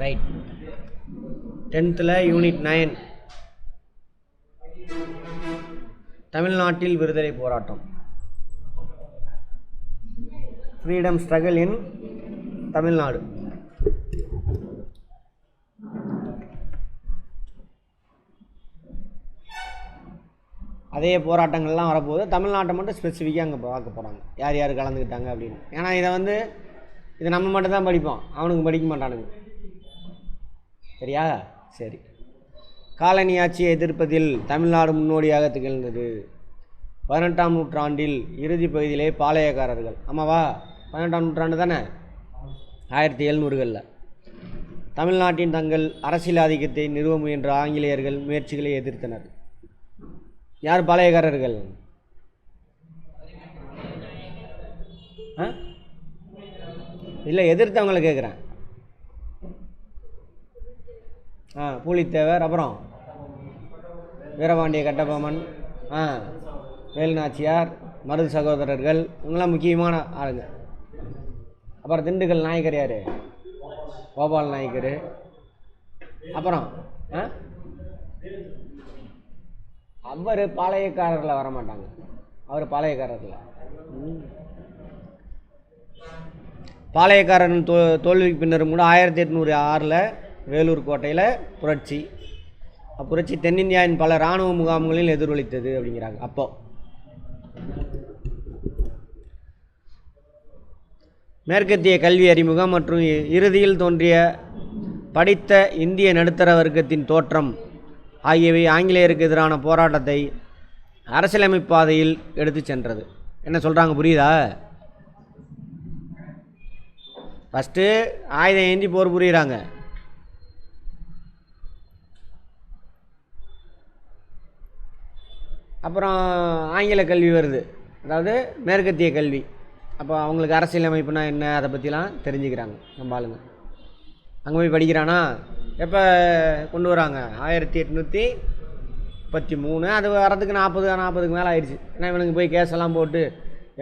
Right. 10th unit 9 தமிழ்நாட்டில் விடுதலை போராட்டம். ஃப்ரீடம் ஸ்ட்ரகிள் இன் தமிழ்நாடு. அதே போராட்டங்கள்லாம் வரப்போகுது. தமிழ்நாட்டை மட்டும் ஸ்பெசிஃபிக்காக அங்கே பார்க்க போகிறாங்க, யார் யார் கலந்துக்கிட்டாங்க அப்படின்னு. ஏன்னா இதை நம்ம மட்டும் தான் படிப்போம், அவனுக்கு படிக்க மாட்டானுங்க. சரியா? சரி. காலனி ஆட்சியை எதிர்ப்பதில் தமிழ்நாடு முன்னோடியாக திகழ்ந்தது. 18ஆம் நூற்றாண்டில் இறுதி பகுதியிலே பாளையக்காரர்கள், ஆமாவா? 18ஆம் நூற்றாண்டு தானே, 1700களில் தமிழ்நாட்டின் தங்கள் அரசியல் ஆதிக்கத்தை நிறுவ முயன்ற ஆங்கிலேயர்கள் முயற்சிகளை எதிர்த்தனர். யார் பாளையக்காரர்கள்? இல்லை, எதிர்த்தவங்களை கேட்குறேன். பூலித்தேவர், அப்புறம் வீரபாண்டிய கட்டபொம்மன், வேலுநாச்சியார், மருது சகோதரர்கள், இவங்களாம் முக்கியமான ஆளுங்க. அப்புறம் திண்டுக்கல் நாயக்கர் யார்? கோபால் நாயக்கர். அப்புறம் அவர் பாளையக்காரரில் வரமாட்டாங்க, அவர் பாளையக்காரரில். பாளையக்காரன் தோல்விக்கு பின்னரும் கூட 1806 வேலூர் கோட்டையில் புரட்சி. அப்புரட்சி தென்னிந்தியாவின் பல இராணுவ முகாம்களில் எதிரொலித்தது அப்படிங்கிறாங்க. அப்போ மேற்கத்திய கல்வி அறிமுகம் மற்றும் இறுதியில் தோன்றிய படித்த இந்திய நடுத்தர வர்க்கத்தின் தோற்றம் ஆகியவை ஆங்கிலேயருக்கு எதிரான போராட்டத்தை அரசியலமைப்பு பாதையில் எடுத்து சென்றது. என்ன சொல்கிறாங்க புரியுதா? ஃபஸ்ட்டு ஆயுதம் ஏந்தி போர் புரியுறாங்க. அப்புறம் ஆங்கில கல்வி வருது, அதாவது மேற்கத்திய கல்வி. அப்போ அவங்களுக்கு அரசியலமைப்புனா என்ன, அதை பற்றிலாம் தெரிஞ்சுக்கிறாங்க நம்ம ஆளுங்க. அங்கே போய் படிக்கிறானா, எப்போ கொண்டு வராங்க? 1833. அது வரதுக்கு 40க்கு மேலே ஆயிடுச்சு. ஏன்னா இவனுக்கு போய் கேஸெல்லாம் போட்டு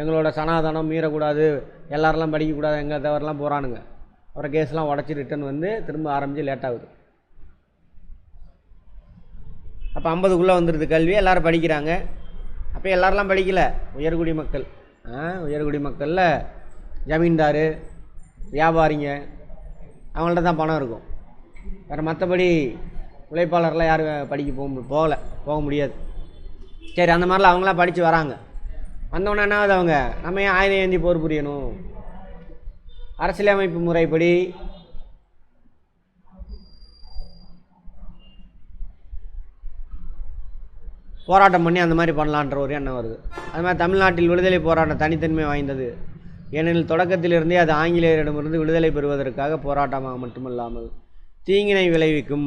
எங்களோட சனாதனம் மீறக்கூடாது, எல்லாரெல்லாம் படிக்கக்கூடாது, எங்கள் தவறுலாம் போகிறானுங்க. அப்புறம் கேஸ்லாம் உடச்சி ரிட்டன் வந்து திரும்ப ஆரம்பித்து லேட்டாகுது. அப்போ 50க்குள்ளே வந்துடுது கல்வி, எல்லோரும் படிக்கிறாங்க. அப்போ எல்லோரெல்லாம் படிக்கலை, உயர்குடி மக்கள். உயர்குடி மக்களில் ஜமீன்தார், வியாபாரிங்க, அவங்கள்ட்ட தான் பணம் இருக்கும். வேறு மற்றபடி உழைப்பாளர்லாம் யாரும் படிக்க போக முடியாது. சரி, அந்த மாதிரிலாம் அவங்களாம் படித்து வராங்க. வந்தோடனே என்ன ஆகுது, அவங்க நம்ம ஏன் ஆயுதம் ஏந்தி போர் புரியணும்? அரசியலமைப்பு முறைப்படி போராட்டம் பண்ணி அந்த மாதிரி பண்ணலான்ற ஒரு எண்ணம் வருது. அது மாதிரி தமிழ்நாட்டில் விடுதலை போராட்டம் தனித்தன்மை வாய்ந்தது. ஏனெனில் தொடக்கத்திலிருந்தே அது ஆங்கிலேயரிடமிருந்து விடுதலை பெறுவதற்காக போராட்டமாக மட்டுமல்லாமல் தீங்கினை விளைவிக்கும்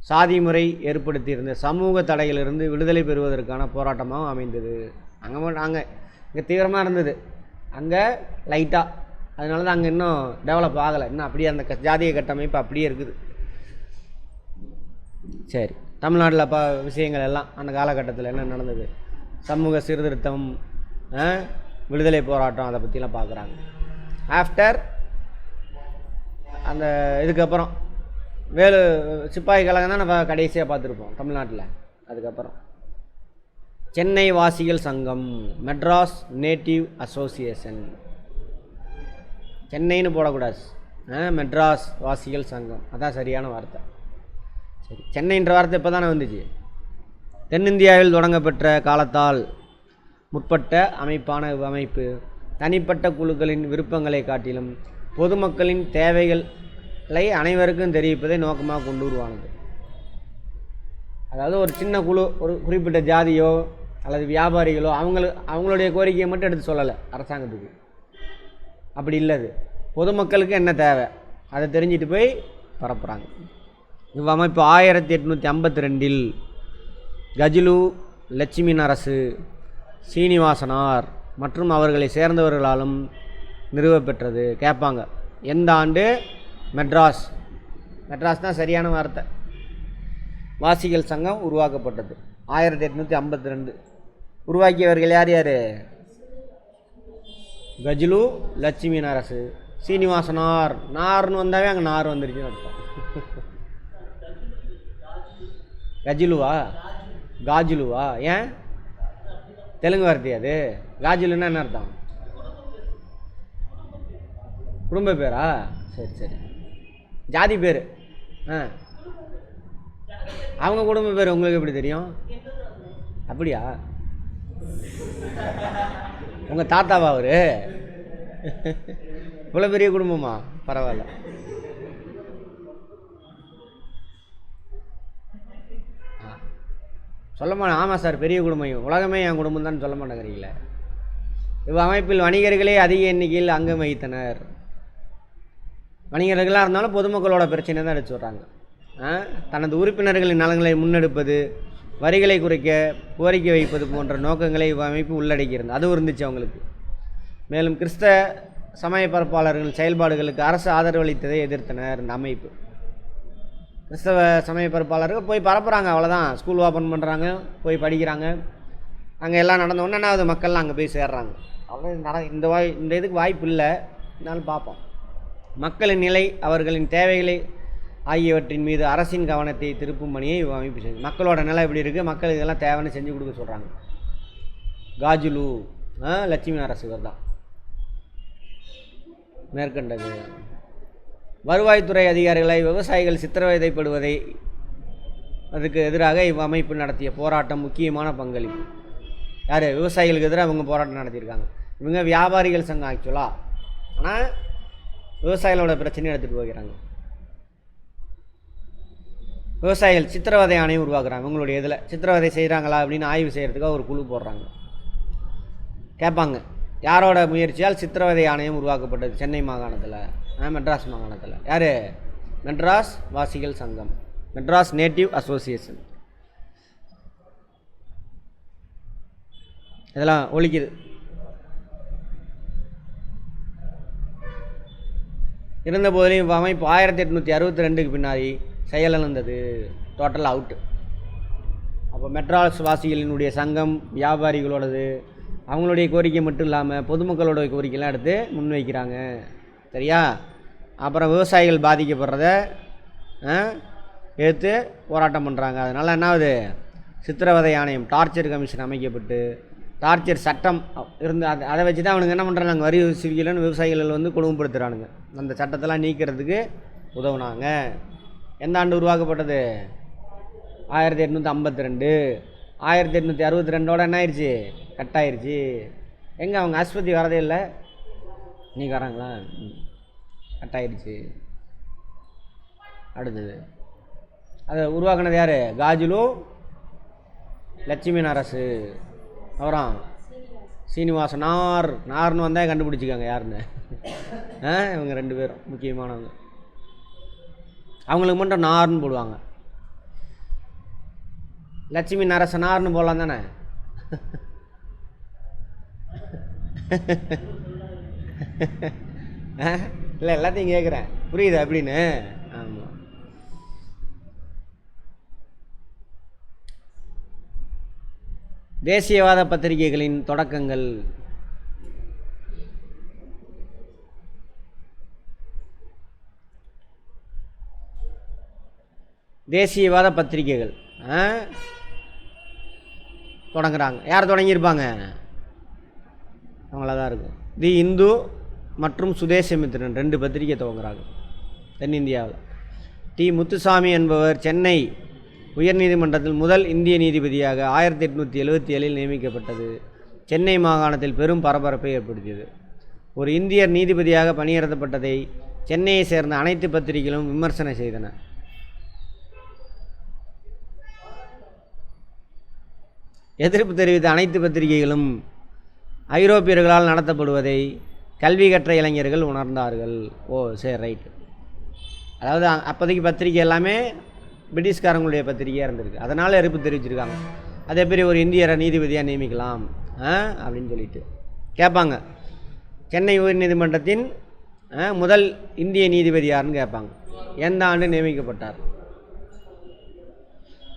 சாதி முறை ஏற்படுத்தியிருந்த சமூக தடையிலிருந்து விடுதலை பெறுவதற்கான போராட்டமாக அமைந்தது. அங்கே தீவிரமாக இருந்தது, அங்கே லைட்டாக. அதனால தான் அங்கே இன்னும் டெவலப் ஆகலை, இன்னும் அப்படியே அந்த ஜாதிய கட்டமைப்பு அப்படியே இருக்குது. சரி, தமிழ்நாட்டில் விஷயங்கள் எல்லாம் அந்த காலகட்டத்தில் என்ன நடந்தது, சமூக சீர்திருத்தம், விடுதலை போராட்டம், அதை பற்றிலாம் பார்க்குறாங்க. ஆஃப்டர் அந்த இதுக்கப்புறம் சிப்பாய் கழகம் தான் நம்ம கடைசியாக பார்த்துருப்போம் தமிழ்நாட்டில். அதுக்கப்புறம் சென்னை வாசிகள் சங்கம், மெட்ராஸ் நேட்டிவ் அசோசியேஷன். சென்னைன்னு போடக்கூடாது, மெட்ராஸ் வாசிகள் சங்கம், அதான் சரியான வார்த்தை. சரி, சென்னைன்ற வார்த்தை இப்போ தானே வந்துச்சு. தென்னிந்தியாவில் தொடங்கப்பெற்ற காலத்தால் முற்பட்ட அமைப்பு தனிப்பட்ட குழுக்களின் விருப்பங்களை காட்டிலும் பொதுமக்களின் தேவைகளை அனைவருக்கும் தெரிவிப்பதை நோக்கமாக கொண்டு உருவானது. அதாவது ஒரு சின்ன குழு, ஒரு குறிப்பிட்ட ஜாதியோ அல்லது வியாபாரிகளோ அவங்களுடைய கோரிக்கையை மட்டும் எடுத்து சொல்லலை அரசாங்கத்துக்கு. அப்படி இல்லது, பொதுமக்களுக்கு என்ன தேவை அதை தெரிஞ்சிட்டு போய் பரப்புகிறாங்க. இவ்வமைப்பு 1852 கஜிலு, லட்சுமி நரசு, சீனிவாசனார் மற்றும் அவர்களை சேர்ந்தவர்களாலும் நிறுவப்பெற்றது. கேட்பாங்க, எந்த ஆண்டு? மெட்ராஸ் தான் சரியான வார்த்தை. வாசிகள் சங்கம் உருவாக்கப்பட்டது 1852. உருவாக்கியவர்கள் யார் யார்? கஜிலு, லட்சுமி நரசு, சீனிவாசனார். நார்னு வந்தாவே அங்கே நார் வந்துருச்சுன்னு அர்த்தம். கஜிலுவா? காஜுலுவா? ஏன் தெலுங்கு வார்த்தை அது? காஜுலுன்னா என்ன அர்த்தம்? குடும்ப பேரா? சரி சரி, ஜாதி பேர். அவங்க குடும்ப பேர் உங்களுக்கு எப்படி தெரியும்? அப்படியா? உங்கள் தாத்தாவா அவரு? இவ்வளோ பெரிய குடும்பமா? பரவாயில்ல. சொல்ல மாட்டேன். ஆமாம் சார், பெரிய குடும்பம், உலகமே என் குடும்பம் தான் சொல்ல மாட்டேங்கிறீங்களே. இவ் அமைப்பில் வணிகர்களே அதிக எண்ணிக்கையில் அங்கம் வகித்தனர். வணிகர்களாக இருந்தாலும் பொதுமக்களோட பிரச்சனை தான் எடுத்து சொல்கிறாங்க. தனது உறுப்பினர்களின் நலன்களை முன்னெடுப்பது, வரிகளை குறைக்க கோரிக்கை வைப்பது போன்ற நோக்கங்களை இவ்வமைப்பு உள்ளடக்கியிருந்தது. அதுவும் இருந்துச்சு அவங்களுக்கு. மேலும் கிறிஸ்தவ சமய பரப்பாளர்களின் செயல்பாடுகளுக்கு அரசு ஆதரவளித்ததை எதிர்த்தனர் இந்த அமைப்பு. கிறிஸ்தவ சமய பரப்பாளர்கள் போய் பரப்புகிறாங்க, அவ்வளோதான். ஸ்கூல் ஓப்பன் பண்ணுறாங்க, போய் படிக்கிறாங்க. அங்கே எல்லாம் நடந்த உடனே என்ன ஆகுது, மக்கள்லாம் அங்கே போய் சேர்றாங்க. அவ்வளோ இந்த இதுக்கு வாய்ப்பு இல்லை, இருந்தாலும் பார்ப்போம். மக்களின் நிலை, அவர்களின் தேவைகளை ஆகியவற்றின் மீது அரசின் கவனத்தை திருப்பும் பணியை அமைப்பு செஞ்சு. மக்களோட நிலை எப்படி இருக்குது, மக்களுக்கு இதெல்லாம் தேவைன்னு செஞ்சு கொடுக்க சொல்கிறாங்க. காஜுலு லட்சுமி அரசு இவர் தான் மேற்கண்டது. வருவாய்த்துறை அதிகாரிகளை விவசாயிகள் சித்திரவதைப்படுவதை அதுக்கு எதிராக இவ்வமைப்பு நடத்திய போராட்டம் முக்கியமான பங்களிப்பு. யார்? விவசாயிகளுக்கு எதிராக அவங்க போராட்டம் நடத்தியிருக்காங்க. இவங்க வியாபாரிகள் சங்கம் ஆக்சுவலாக, ஆனால் விவசாயிகளோட பிரச்சனையை எடுத்துகிட்டு போகிறாங்க. விவசாயிகள் சித்திரவதை ஆணையம் உருவாக்குறாங்க. உங்களுடைய இதில் சித்திரவதை செய்கிறாங்களா அப்படின்னு ஆய்வு செய்கிறதுக்காக ஒரு குழு போடுறாங்க. கேட்பாங்க, யாரோட முயற்சியால் சித்திரவதை ஆணையம் உருவாக்கப்பட்டது? சென்னை மாகாணத்தில், மெட்ராஸ் மாகாணத்தில். யார்? மெட்ராஸ் வாசிகள் சங்கம், மெட்ராஸ் நேட்டிவ் அசோசியேஷன். இதெல்லாம் ஒழிக்குது. இருந்த போதிலும் இவ்வமைப்பு 1862க்கு பின்னாடி செயலிழந்தது. Total out. அப்போ மெட்ராஸ் வாசிகளினுடைய சங்கம் வியாபாரிகளோடது, அவங்களுடைய கோரிக்கை மட்டும் இல்லாமல் பொதுமக்களோட கோரிக்கைலாம் எடுத்து முன்வைக்கிறாங்க. சரியா? அப்புறம் விவசாயிகள் பாதிக்கப்படுறத எடுத்து போராட்டம் பண்ணுறாங்க. அதனால் என்ன ஆகுது, சித்திரவதை ஆணையம், டார்ச்சர் கமிஷன் அமைக்கப்பட்டு டார்ச்சர் சட்டம் இருந்து அதை வச்சு தான் அவனுங்க என்ன பண்ணுறாங்க, வரி வசூலிக்கலன்னு விவசாயிகள் வந்து கொடுமைப்படுத்துகிறானுங்க. அந்த சட்டத்தெல்லாம் நீக்கிறதுக்கு உதவுனாங்க. எந்த ஆண்டு உருவாக்கப்பட்டது? 1852. 1862 என்ன ஆயிடுச்சு, கட் ஆயிடுச்சு. எங்கே அவங்க ஆஸ்பத்திரி வரதே இல்லை, இன்றைக்கி வராங்களா? கட் ஆயிடுச்சு. அடுத்தது அதை உருவாக்குனது யார்? காஜுலு லட்சுமி அரசு. அப்புறம் சீனிவாசன் நார்னு வந்தால் கண்டுபிடிச்சிக்காங்க யாருன்னு. இவங்க 2 பேரும் முக்கியமானவங்க. அவங்களுக்கு மட்டும் நார்னு போடுவாங்க. லட்சுமி நரசனார்னு போடலாம் தானே? இல்லை, எல்லாத்தையும் கேட்குறேன், புரியுது அப்படின்னு. ஆமாம். தேசியவாத பத்திரிகைகளின் தொடக்கங்கள். தேசியவாத பத்திரிகைகள் தொடங்குறாங்க. யார் தொடங்கியிருப்பாங்க? அவங்கள தான் இருக்கும். தி இந்து மற்றும் சுதேசமித்திரன் 2 பத்திரிகை துவங்குறாங்க தென்னிந்தியாவில். டி முத்துசாமி என்பவர் சென்னை உயர்நீதிமன்றத்தில் முதல் இந்திய நீதிபதியாக 1877 நியமிக்கப்பட்டது. சென்னை மாகாணத்தில் பெரும் பரபரப்பை ஏற்படுத்தியது. ஒரு இந்தியர் நீதிபதியாக பணியமர்த்தப்பட்டதை சென்னையை சேர்ந்த அனைத்து பத்திரிகைகளும் விமர்சனம் செய்தன. எதிர்ப்பு தெரிவித்த அனைத்து பத்திரிகைகளும் ஐரோப்பியர்களால் நடத்தப்படுவதை கல்வி கற்ற இளைஞர்கள் உணர்ந்தார்கள். ஓ சரி, ரைட்டு. அதாவது அப்போதைக்கு பத்திரிகை எல்லாமே பிரிட்டிஷ்காரங்களுடைய பத்திரிகையாக இருந்திருக்கு. அதனால் எதிர்ப்பு தெரிவிச்சிருக்காங்க. அதே பெரிய ஒரு இந்தியரை நீதிபதியாக நியமிக்கலாம் அப்படின்னு சொல்லிட்டு கேட்பாங்க. சென்னை உயர்நீதிமன்றத்தின் முதல் இந்திய நீதிபதி யாருன்னு கேட்பாங்க. எந்த ஆண்டு நியமிக்கப்பட்டார்?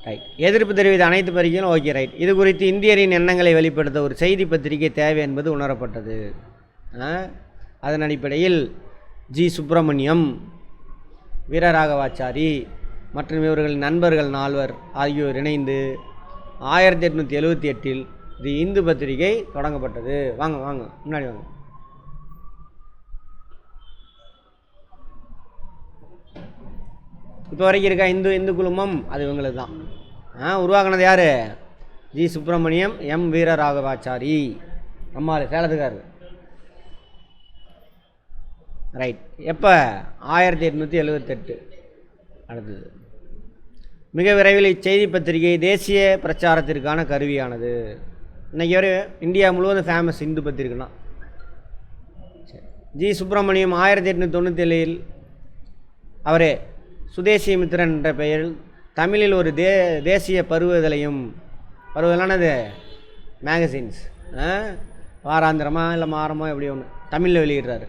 ரைட். எதிர்ப்பு தெரிவித்த அனைத்து பத்திரிகைகளும் ஓகே, ரைட். இது குறித்து இந்தியரின் எண்ணங்களை வெளிப்படுத்த ஒரு செய்தி பத்திரிகை தேவை என்பது உணரப்பட்டது. அதன் அடிப்படையில் ஜி சுப்பிரமணியம் வீரராகவாச்சாரி மற்றும் இவர்களின் நண்பர்கள் 4 ஆகியோர் இணைந்து 1878 தி இந்து பத்திரிகை தொடங்கப்பட்டது. வாங்க வாங்க முன்னாடி வாங்க. இப்போ வரைக்கும் இருக்கா இந்து குழுமம், அது இவங்களுக்கு தான். உருவாக்குனது யார்? G Subramaniam, M Veeraraghavachari. நம்மால் சேலத்துக்காரு. ரைட். எப்போ? 1878. அடுத்தது, மிக விரைவில் இச்செய்தி பத்திரிகை தேசிய பிரச்சாரத்திற்கான கருவியானது. இன்றைக்கி ஒரு இந்தியா முழுவதும் ஃபேமஸ் இந்து பத்திரிகைனா. ஜி சுப்பிரமணியம் 1897 அவரே சுதேசிமித்திரன் என்ற பெயரில் தமிழில் ஒரு தேசிய பருவதலையும், பருவதலானது மேகசின்ஸ், வாராந்திரமாக இல்லை மாறமோ எப்படி ஒன்று தமிழில் வெளியிடுறாரு.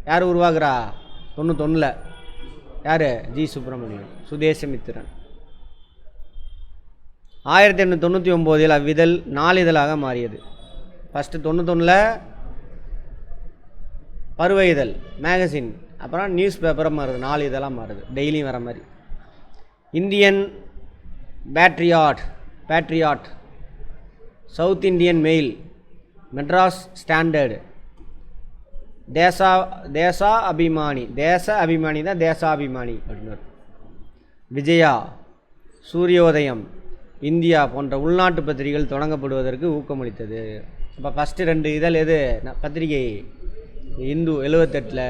யார் உருவாக்குறா? 91. யார்? ஜி சுப்பிரமணியம், சுதேசமித்திரன். 1899 அவ்விதழ் நாளிதழாக மாறியது. ஃபஸ்ட்டு 91 பருவ இதழ் மேகசின், அப்புறம் நியூஸ் பேப்பராக மாறுது, 4 இதழாக மாறுது, டெய்லியும் வர மாதிரி. Indian patriot, south Indian mail, Madras standard, Desabhimani தான் தேசாபிமானி அப்படின்னு. விஜயா, சூரியோதயம், இந்தியா போன்ற உள்நாட்டு பத்திரிகைகள் தொடங்கப்படுவதற்கு ஊக்கமளித்தது. இப்போ ஃபஸ்ட்டு 2 இதழ் எது பத்திரிகை? இந்து 78,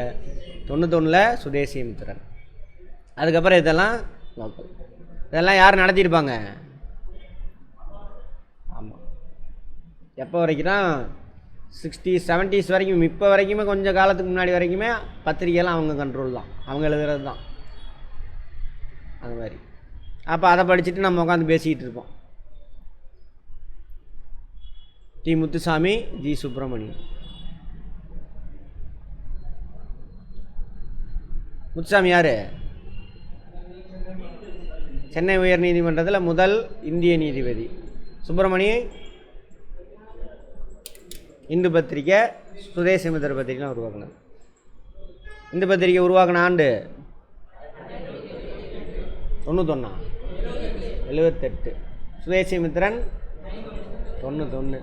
91 சுதேசிமித்திரன். அதுக்கப்புறம் இதெல்லாம் யார் நடத்தியிருப்பாங்க? ஆமாம். எப்போ வரைக்கும்னா 60s 70s வரைக்கும், இப்போ வரைக்குமே கொஞ்சம் காலத்துக்கு முன்னாடி வரைக்குமே பத்திரிகைலாம் அவங்க கண்ட்ரோல் தான், அவங்க எழுதுறது தான் அது மாதிரி. அப்போ அதை படிச்சுட்டு நம்ம உட்காந்து பேசிக்கிட்டு இருப்போம். T Muthusamy, G Subramaniam. முத்துசாமி யார்? சென்னை உயர் நீதிமன்றத்தில் முதல் இந்திய நீதிபதி. சுப்பிரமணியம் இந்து பத்திரிக்கை, சுதேசமித்திர பத்திரிகைலாம் உருவாக்குனார். இந்து பத்திரிகை உருவாக்கின ஆண்டு 91, 78. சுதேசமித்திரன் 91.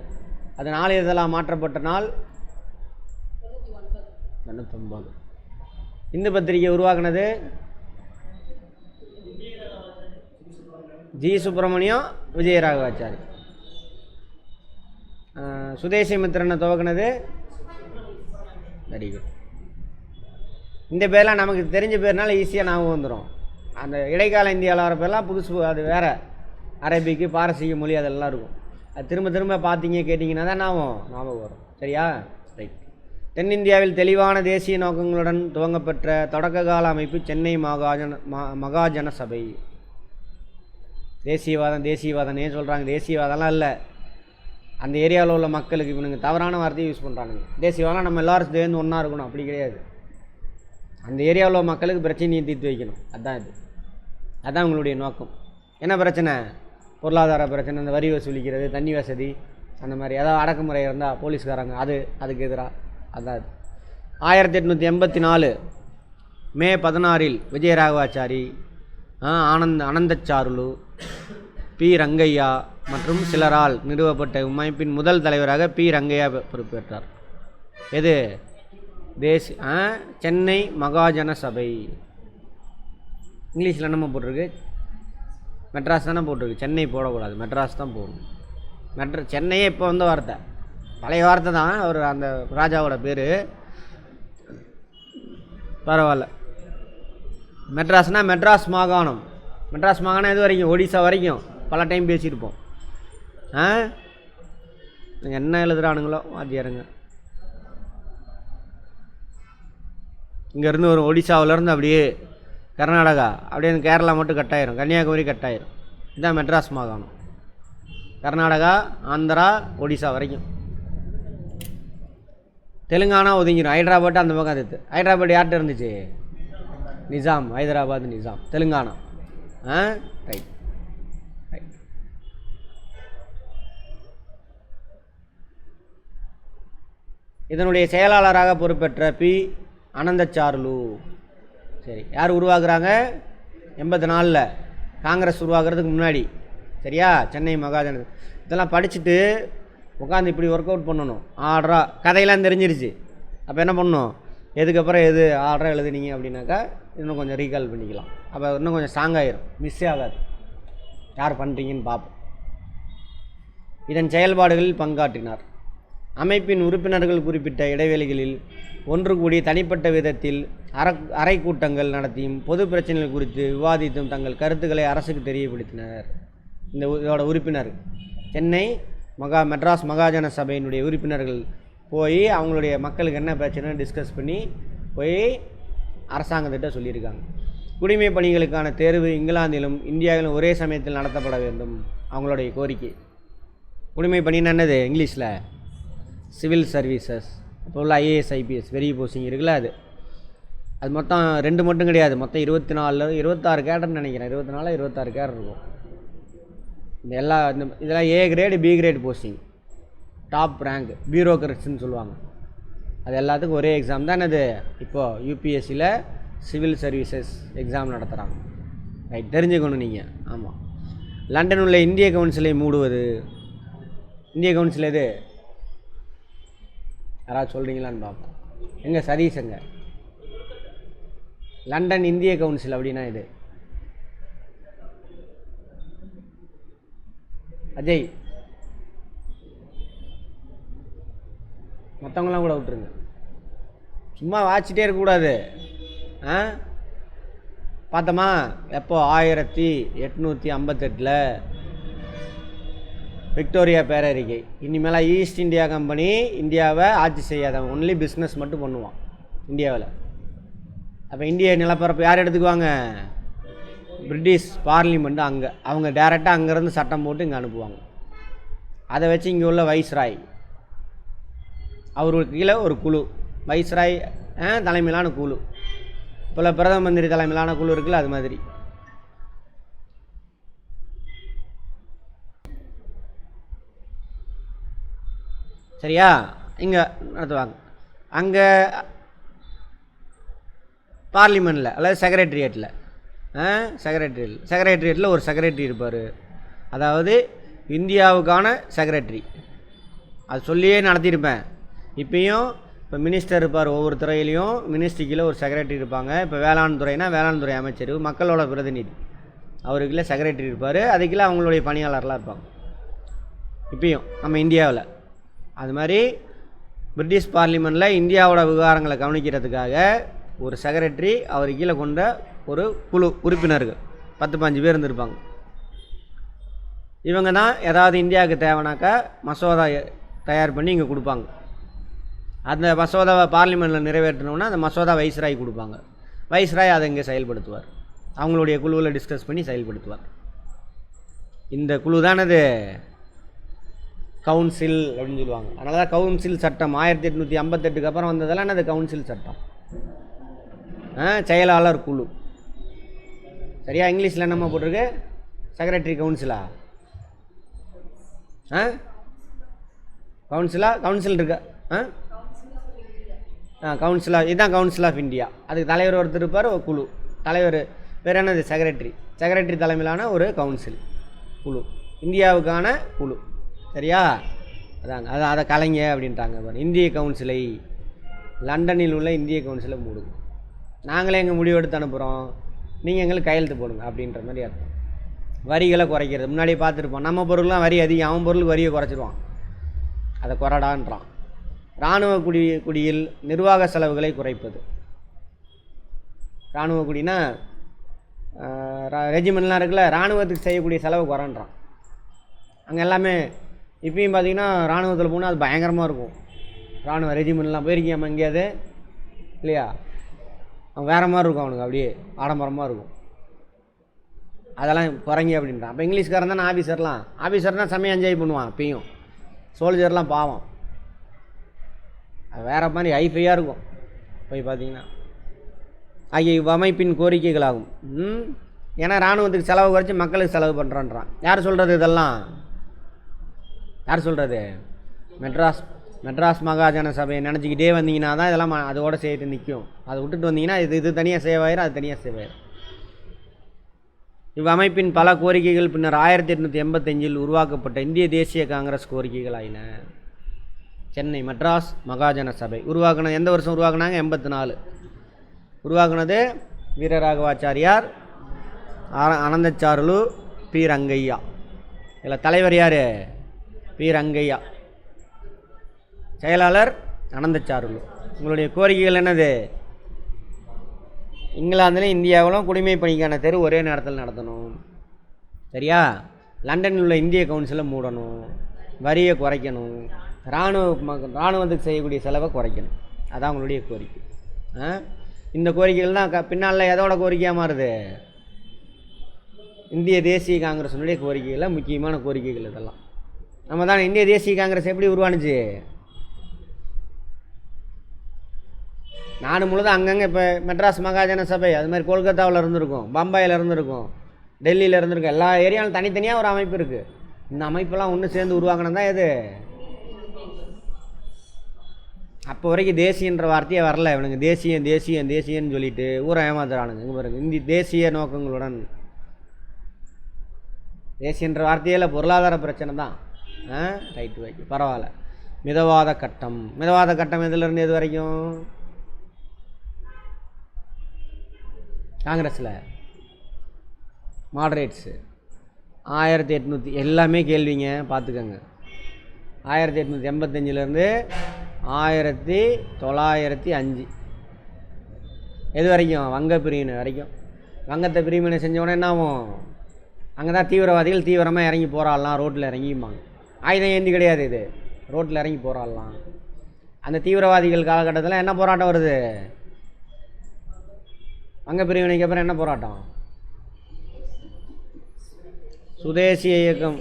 அது 4 இதழாக மாற்றப்பட்ட நாள் 99. இந்து பத்திரிகை உருவாக்குனது ஜி சுப்பிரமணியம், விஜயராகவாச்சாரி. சுதேசமித்திரனை துவக்கினது வெரி குட். இந்த பேர்லாம் நமக்கு தெரிஞ்ச பேர்னால ஈஸியாக ஞாபகம் வந்துடும். அந்த இடைக்கால இந்தியாவில் வர பேர்லாம் புதுசு, அது வேறு அரபிக்கு பாரசீக மொழி அதெல்லாம் இருக்கும். அது திரும்ப திரும்ப பார்த்தீங்க கேட்டிங்கன்னா தான் ஞாபகம் வரும். சரியா? ரைட். தென்னிந்தியாவில் தெளிவான தேசிய நோக்கங்களுடன் துவங்கப்பெற்ற தொடக்க கால அமைப்பு சென்னை மகாஜன சபை. தேசியவாதனே சொல்கிறாங்க. தேசியவாதம்லாம் இல்லை, அந்த ஏரியாவில் உள்ள மக்களுக்கு இவனுங்க தவறான வார்த்தையை யூஸ் பண்ணுறானுங்க. தேசியவாதம் நம்ம எல்லோரும் சேர்ந்து ஒன்றா இருக்கணும், அப்படி கிடையாது. அந்த ஏரியாவில் உள்ள மக்களுக்கு பிரச்சனையை தீர்த்து வைக்கணும், அதுதான் உங்களுடைய நோக்கம். என்ன பிரச்சனை? பொருளாதார பிரச்சனை, அந்த வரி வசூலிக்கிறது, தண்ணி வசதி, அந்த மாதிரி ஏதாவது அடக்குமுறை இருந்தால் போலீஸ்காரங்க, அதுக்கு எதிராக அதான். 1884 மே 16 விஜயராகவாச்சாரி, அனந்தச்சாருலு, பி ரங்கையா மற்றும் சிலரால் நிறுவப்பட்ட அமைப்பின் முதல் தலைவராக பி ரங்கையா பொறுப்பேற்றார். எது? சென்னை மகாஜன சபை. இங்கிலீஷில் என்னமோ போட்டிருக்கு? மெட்ராஸ் தானே போட்டிருக்கு. சென்னை போடக்கூடாது, மெட்ராஸ் தான் போடணும். சென்னையே இப்போ வந்த வார்த்தை, பழைய வார்த்தை தான். அவர் அந்த ராஜாவோட பேர் பரவாயில்ல. மெட்ராஸ் மாகாணம். மெட்ராஸ் மாகாணம் எது வரைக்கும்? ஒடிசா வரைக்கும் பல டைம் பேசியிருப்போம். என்ன எழுதுகிறானுங்களோ வாத்தியாருங்க. இங்கேருந்து வரும் ஒடிசாவிலேருந்து அப்படியே கர்நாடகா, அப்படியே கேரளா மட்டும் கட்டாயிரும், கன்னியாகுமரி கட்டாயிரும். இதுதான் மெட்ராஸ் மாகாணம். கர்நாடகா, ஆந்திரா, ஒடிசா வரைக்கும். தெலுங்கானா ஒதுங்கிடும். ஹைதராபாத் அந்த பக்கம் அது. ஹைதராபாத் யார்கிட்ட இருந்துச்சு? நிசாம். ஹைதராபாத் நிசாம். தெலுங்கானா. ரைட். இதனுடைய செயலாளராக பொறுப்பேற்ற பி அனந்தச்சாருலு. சரி, யார் உருவாக்குறாங்க? 84 காங்கிரஸ் உருவாக்குறதுக்கு முன்னாடி. சரியா? சென்னை மகாஜன இதெல்லாம் படிச்சுட்டு உட்காந்து இப்படி ஒர்க் அவுட் பண்ணணும். ஆர்டராக கதையெல்லாம் தெரிஞ்சிருச்சு. அப்போ என்ன பண்ணணும்? எதுக்கப்புறம் எது ஆர்டராக எழுதுனீங்க அப்படின்னாக்கா இன்னும் கொஞ்சம் ரீகால் பண்ணிக்கலாம். அப்போ இன்னும் கொஞ்சம் ஸ்ட்ராங் ஆகிரும், மிஸ்ஸே ஆகாது. யார் பண்ணுறீங்கன்னு பார்ப்போம். இதன் செயல்பாடுகளில் பங்காற்றினார். அமைப்பின் உறுப்பினர்கள் குறிப்பிட்ட இடைவெளிகளில் ஒன்று கூடி தனிப்பட்ட விதத்தில் அறை கூட்டங்கள் நடத்தியும் பொது பிரச்சனைகள் குறித்து விவாதித்தும் தங்கள் கருத்துக்களை அரசுக்கு தெரியப்படுத்தினர். இதோட உறுப்பினர் சென்னை மெட்ராஸ் மகாஜன சபையினுடைய உறுப்பினர்கள் போய் அவங்களுடைய மக்களுக்கு என்ன பிரச்சனை டிஸ்கஸ் பண்ணி போய் அரசாங்கத்திட்ட சொல்லியிருக்காங்க. குடிமை பணிகளுக்கான தேர்வு இங்கிலாந்திலும் இந்தியாவிலும் ஒரே சமயத்தில் நடத்தப்பட வேண்டும் அவங்களுடைய கோரிக்கை. குடிமை பணின்னு என்னது இங்கிலீஷில்? Civil services. இப்போ உள்ள ஐஏஎஸ் ஐபிஎஸ் பெரிய போஸ்டிங் இருக்குல்ல, அது மொத்தம் 2 மட்டும் கிடையாது, மொத்தம் 26 கேடர்னு நினைக்கிறேன். 26 கேடர் இருக்கும். இந்த இதெல்லாம் A grade B grade posting, top rank, பியூரோக்ரட்ஸ்ன்னு சொல்லுவாங்க. அது எல்லாத்துக்கும் ஒரே எக்ஸாம் தான். என்னது இப்போது யூபிஎஸ்சியில் சிவில் சர்வீசஸ் எக்ஸாம் நடத்துகிறாங்க. ரைட், தெரிஞ்சுக்கணும் நீங்கள். ஆமாம். லண்டன் உள்ள இந்திய கவுன்சிலை மூடுவது. இந்திய கவுன்சில் எது? யாராவது சொல்கிறீங்களான்னு பார்ப்போம். எங்கே சதீஷ் எங்க? லண்டன் இந்திய கவுன்சில் அப்படின்னா இது. அஜய், மற்றவங்களாம் கூட விட்டுருங்க, சும்மா வாச்சிட்டே இருக்கக்கூடாது. பார்த்தோமா? எப்போ 1858 விக்டோரியா பேரறிக்கை. இனிமேல் ஈஸ்ட் இந்தியா கம்பெனி இந்தியாவை ஆட்சி செய்யாத, ஒன்லி பிஸ்னஸ் மட்டும் பண்ணுவான் இந்தியாவில். அப்போ இந்திய நிலப்பரப்பு யார் எடுத்துக்குவாங்க? British parliament. அவங்க டைரெக்டாக அங்கேருந்து சட்டம் போட்டு இங்கே அனுப்புவாங்க. அதை வச்சு இங்கே உள்ள வைஸ்ராய், அவருக்கு கீழே ஒரு குழு, வைஸ்ராய் தலைமையிலான குழு. இப்போ பிரதம மந்திரி தலைமையிலான குழு இருக்குல்ல, அது மாதிரி. சரியா? இங்கே நடத்துவாங்க. அங்கே பார்லிமெண்ட்டில் அல்லது செக்ரட்டரியேட்டில் ஒரு செக்ரட்டரி இருப்பார். அதாவது இந்தியாவுக்கான செக்ரட்டரி. அது சொல்லியே நடத்தியிருப்பேன். இப்போயும் இப்போ மினிஸ்டர் இருப்பார், ஒவ்வொரு துறையிலையும் மினிஸ்ட்ரிக்கில் ஒரு செக்ரட்டரி இருப்பாங்க. இப்போ வேளாண் துறைனா வேளாண் துறை அமைச்சர், மக்களோட பிரதிநிதி, அவருக்குள்ளே செக்ரட்டரி இருப்பார். அதுக்குள்ளே அவங்களுடைய பணியாளர்லாம் இருப்பாங்க. இப்போயும் நம்ம இந்தியாவில் அது மாதிரி பிரிட்டிஷ் பார்லிமெண்ட்டில் இந்தியாவோட விவகாரங்களை கவனிக்கிறதுக்காக ஒரு செக்ரட்டரி, அவர் கீழே கொண்ட ஒரு குழு உறுப்பினர்கள் 10-15 பேர் இருந்திருப்பாங்க. இவங்க தான் ஏதாவது இந்தியாவுக்கு தேவைனாக்கா மசோதா தயார் பண்ணி இங்கே கொடுப்பாங்க. அந்த மசோதாவை பார்லிமெண்ட்டில் நிறைவேற்றணுன்னா அந்த மசோதா வைஸ்ராய் கொடுப்பாங்க. வைஸ்ராய் அதை இங்கே செயல்படுத்துவார். அவங்களுடைய குழுவில் டிஸ்கஸ் பண்ணி செயல்படுத்துவார். இந்த குழு தானது கவுன்சில் அப்படின்னு சொல்லுவாங்க. அதனால தான் கவுன்சில் சட்டம் 1858 அப்புறம் வந்ததெல்லாம் என்னது கவுன்சில் சட்டம். செயலாளர் குழு. சரியா? இங்கிலீஷில் என்னம்மா போட்டிருக்கு? செக்ரட்டரி கவுன்சிலா? கவுன்சில் இருக்கா? கவுன்சில் இதுதான் கவுன்சில் ஆஃப் இந்தியா. அதுக்கு தலைவர் ஒருத்தர் இருப்பார், ஒரு குழு. தலைவர் வேறு என்னது? செக்ரட்டரி தலைமையிலான ஒரு கவுன்சில் குழு, இந்தியாவுக்கான குழு. சரியா? அதாங்க, அதை கலைங்க அப்படின்ட்டாங்க. இந்திய கவுன்சிலை, லண்டனில் உள்ள இந்திய கவுன்சிலை மூடுங்க. நாங்களே எங்கள் முடிவு எடுத்து அனுப்புகிறோம், நீங்கள் எங்களுக்கு கையெழுத்து போடுங்க அப்படின்ற மாதிரி அர்த்தம். வரிகளை குறைக்கிறது. முன்னாடியே பார்த்துருப்போம், நம்ம பொருள்லாம் வரி அதிகம், அவன் பொருளுக்கு வரியை குறைச்சிடுவான். அதை குறைடான்றான். இராணுவ குடியில் நிர்வாக செலவுகளை குறைப்பது. இராணுவ குடினா ரெஜிமெண்ட்லாம் இருக்குல்ல, இராணுவத்துக்கு செய்யக்கூடிய செலவு குறைன்றான். அங்கே எல்லாமே இப்பயும் பார்த்திங்கன்னா இராணுவத்தில் போனால் அது பயங்கரமாக இருக்கும். இராணுவ ரெஜிமெண்ட்லாம் போயிருக்கியாமல் எங்கேயாவது இல்லையா? அவன் வேறு மாதிரி இருக்கும், அவனுக்கு அப்படியே ஆடம்பரமாக இருக்கும். அதெல்லாம் குறைங்க அப்படின்றான். அப்போ இங்கிலீஷ்காரன் தானே ஆஃபீஸர்னால் செம்மையாக என்ஜாய் பண்ணுவான். அப்பயும் சோல்ஜர்லாம் பாவம், அது வேறு மாதிரி ஹைஃபையாக இருக்கும். போய் பார்த்தீங்கன்னா ஆகிய இவ்வமைப்பின் கோரிக்கைகளாகும். ஏன்னா இராணுவத்துக்கு செலவு குறைச்சி மக்களுக்கு செலவு பண்ணுறான்றான். யார் சொல்கிறது இதெல்லாம்? யார் சொல்கிறது? மெட்ராஸ் மகாஜன சபையை நினச்சிக்கிட்டே வந்தீங்கன்னா தான் இதெல்லாம் அதோடு சேர்த்து நிற்கும். அதை விட்டுட்டு வந்தீங்கன்னா இது தனியாக சேவ் ஆயிரும், அது தனியாக சேவ் ஆயிரும். இவ்வமைப்பின் பல கோரிக்கைகள் பின்னர் 1885 உருவாக்கப்பட்ட இந்திய தேசிய காங்கிரஸ் கோரிக்கைகள் ஆயின. சென்னை மெட்ராஸ் மகாஜன சபை உருவாக்குனது எந்த வருஷம் உருவாக்குனாங்க? 84. உருவாக்குனது வீரராகவாச்சாரியார், அனந்தச்சாருலு, பி ரங்கையா. இதில் தலைவர் யார்? பி ரங்கையா. செயலாளர் அனந்தச்சாருலு. உங்களுடைய கோரிக்கைகள் என்னது? இங்கிலாந்துலையும் இந்தியாவிலும் குடிமை பணிக்கான தேர்வு ஒரே நேரத்தில் நடத்தணும், சரியா? லண்டனில் உள்ள இந்திய கவுன்சிலை மூடணும், வரியை குறைக்கணும், இராணுவத்துக்கு செய்யக்கூடிய செலவை குறைக்கணும். அதான் உங்களுடைய கோரிக்கை. இந்த கோரிக்கைகள் தான் பின்னால் எதோட கோரிக்கையாக மாறுது? இந்திய தேசிய காங்கிரஸினுடைய கோரிக்கைகளில் முக்கியமான கோரிக்கைகள் இதெல்லாம். நம்ம தான் இந்திய தேசிய காங்கிரஸ் எப்படி உருவானுச்சு? நாடு முழுதும் அங்கங்கே இப்போ மெட்ராஸ் மகாஜன சபை அது மாதிரி கொல்கத்தாவில் இருந்திருக்கும், பம்பாயில் இருந்திருக்கும், டெல்லியில் இருந்திருக்கும். எல்லா ஏரியாவிலும் தனித்தனியாக ஒரு அமைப்பு இருக்குது. இந்த அமைப்பெல்லாம் ஒன்று சேர்ந்து உருவாக்கினது தான் எது? அப்போ வரைக்கும் தேசியன்ற வார்த்தையே வரல. இவனுங்க தேசியம் தேசியம் தேசியன்னு சொல்லிட்டு ஊரை ஏமாத்துறானுங்க. இங்கே பாருங்க, இந்தி தேசிய நோக்கங்களுடன். தேசியன்ற வார்த்தையில் பொருளாதார பிரச்சனை தான். ரைட்டு வைக்க பரவாயில்ல. மிதவாத கட்டம். மிதவாத கட்டம் எதுலேருந்து எது வரைக்கும்? காங்கிரஸில் மாடரேட்ஸு 1800 எல்லாமே கேள்விங்க பார்த்துக்கோங்க. 1885 1905 எது வரைக்கும்? வங்க பிரிவினை வரைக்கும். வங்கத்தை பிரிவினை செஞ்சவொடனே என்ன ஆகும்? அங்கே தான் தீவிரவாதிகள் தீவிரமாக இறங்கி போராடலாம், ரோட்டில் இறங்கிப்பாங்க. ஆயுதம் ஏந்தி கிடையாது, இது ரோட்டில் இறங்கி போராடலாம். அந்த தீவிரவாதிகள் காலகட்டத்தில் என்ன போராட்டம் வருது? வங்க பிரிவினைக்கு அப்புறம் என்ன போராட்டம்? சுதேசிய இயக்கம்.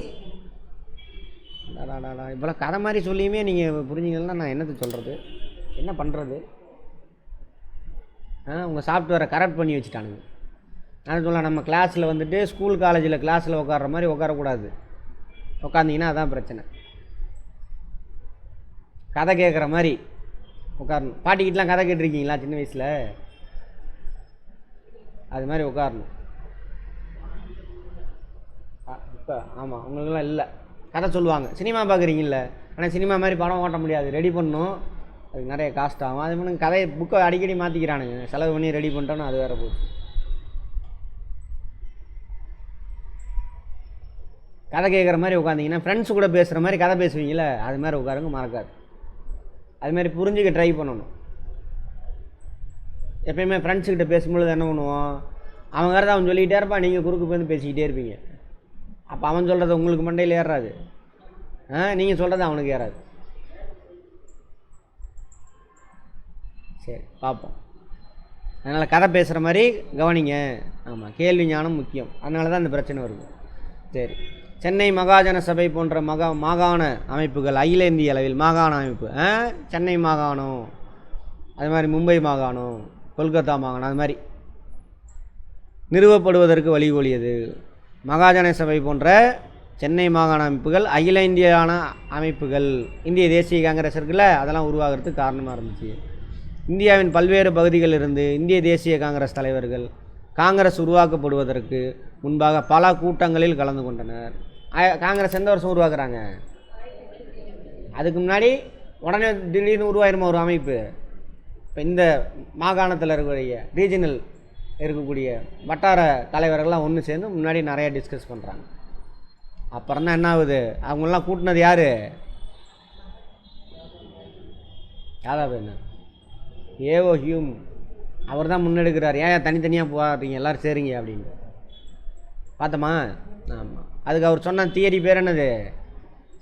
இவ்வளோ கதை மாதிரி சொல்லியுமே நீங்கள் புரிஞ்சிங்கன்னா நான் என்னது சொல்கிறது, என்ன பண்ணுறது? உங்கள் சாஃப்ட்வேரை கரெக்ட் பண்ணி வச்சுட்டானுங்க. நான் சொல்லலாம், நம்ம கிளாஸில் வந்துட்டு ஸ்கூல் காலேஜில் கிளாஸில் உட்கார்ற மாதிரி உட்காரக்கூடாது. உட்காந்திங்கன்னா அதான் பிரச்சனை. கதை கேட்குற மாதிரி உட்காரணும். பாட்டிக்கிட்டலாம் கதை கேட்டிருக்கீங்களா சின்ன வயசில்? அது மாதிரி உட்காரணும். இப்போ ஆமாம், உங்களுக்கெல்லாம் இல்லை, கதை சொல்லுவாங்க. சினிமா பார்க்குறீங்கல்ல, ஆனால் சினிமா மாதிரி படம் ஓட்ட முடியாது, ரெடி பண்ணணும், அதுக்கு நிறைய காஸ்ட் ஆகும். அது மாதிரி கதையை புக்கை அடிக்கடி மாற்றிக்கிறானுங்க, செலவு பண்ணி ரெடி பண்ணிட்டோன்னு அது வேறு போச்சு. கதை கேட்குற மாதிரி உட்காந்திங்கன்னா ஃப்ரெண்ட்ஸ் கூட பேசுகிற மாதிரி கதை பேசுவீங்கள, அது மாதிரி உட்காருங்க, மறக்காது. அதுமாதிரி புரிஞ்சுக்க ட்ரை பண்ணணும். எப்பயுமே ஃப்ரெண்ட்ஸுக்கிட்ட பேசும்பொழுது என்ன பண்ணுவோம்? அவன் வேறு அவன் சொல்லிக்கிட்டே இருப்பான், நீங்கள் குறுக்கு போய் பேசிக்கிட்டே இருப்பீங்க. அப்போ அவன் சொல்கிறது உங்களுக்கு மண்டையில் ஏறாது, நீங்கள் சொல்கிறது அவனுக்கு ஏறாது. சரி பார்ப்போம். அதனால் கதை பேசுகிற மாதிரி கவனிங்க. ஆமாம், கேள்வி ஞானம் முக்கியம். அதனால தான் இந்த பிரச்சனை வருது. சரி, சென்னை மகாஜன சபை போன்ற மாகாண அமைப்புகள், அகில இந்திய அளவில் மாகாண அமைப்பு, சென்னை மாகாணம், அது மாதிரி மும்பை மாகாணம், கொல்கத்தா மாகாணம், அது மாதிரி நிறுவப்படுவதற்கு வழிகோலியது. மகாஜன சபை போன்ற சென்னை மாகாண அமைப்புகள் அகில இந்தியான அமைப்புகள், இந்திய தேசிய காங்கிரஸ் இருக்குல்ல, அதெல்லாம் உருவாகிறதுக்கு காரணமாக இருந்துச்சு. இந்தியாவின் பல்வேறு பகுதிகளிலிருந்து இந்திய தேசிய காங்கிரஸ் தலைவர்கள் காங்கிரஸ் உருவாக்கப்படுவதற்கு முன்பாக பல கூட்டங்களில் கலந்து கொண்டனர். காங்கிரஸ் எந்த வருஷம் உருவாக்குறாங்க? அதுக்கு முன்னாடி உடனே திடீர்னு உருவாயிருமா ஒரு அமைப்பு? இப்போ இந்த மாகாணத்தில் இருக்கக்கூடிய ரீஜனல் இருக்கக்கூடிய வட்டார தலைவர்கள்லாம் ஒன்று சேர்ந்து முன்னாடி நிறையா டிஸ்கஸ் பண்ணுறாங்க. அப்புறம் தான் என்ன ஆகுது? அவங்களெலாம் கூட்டினது யார்? யாராவது என்ன ஏஓ ஹியூம், அவர் தான் முன்னெடுக்கிறார். ஏன் தனித்தனியாக போகிறீங்க, எல்லோரும் சரிங்க அப்படின்னு பார்த்தோமா? ஆமாம், அதுக்கு அவர் சொன்ன தியரி பேர் என்னது?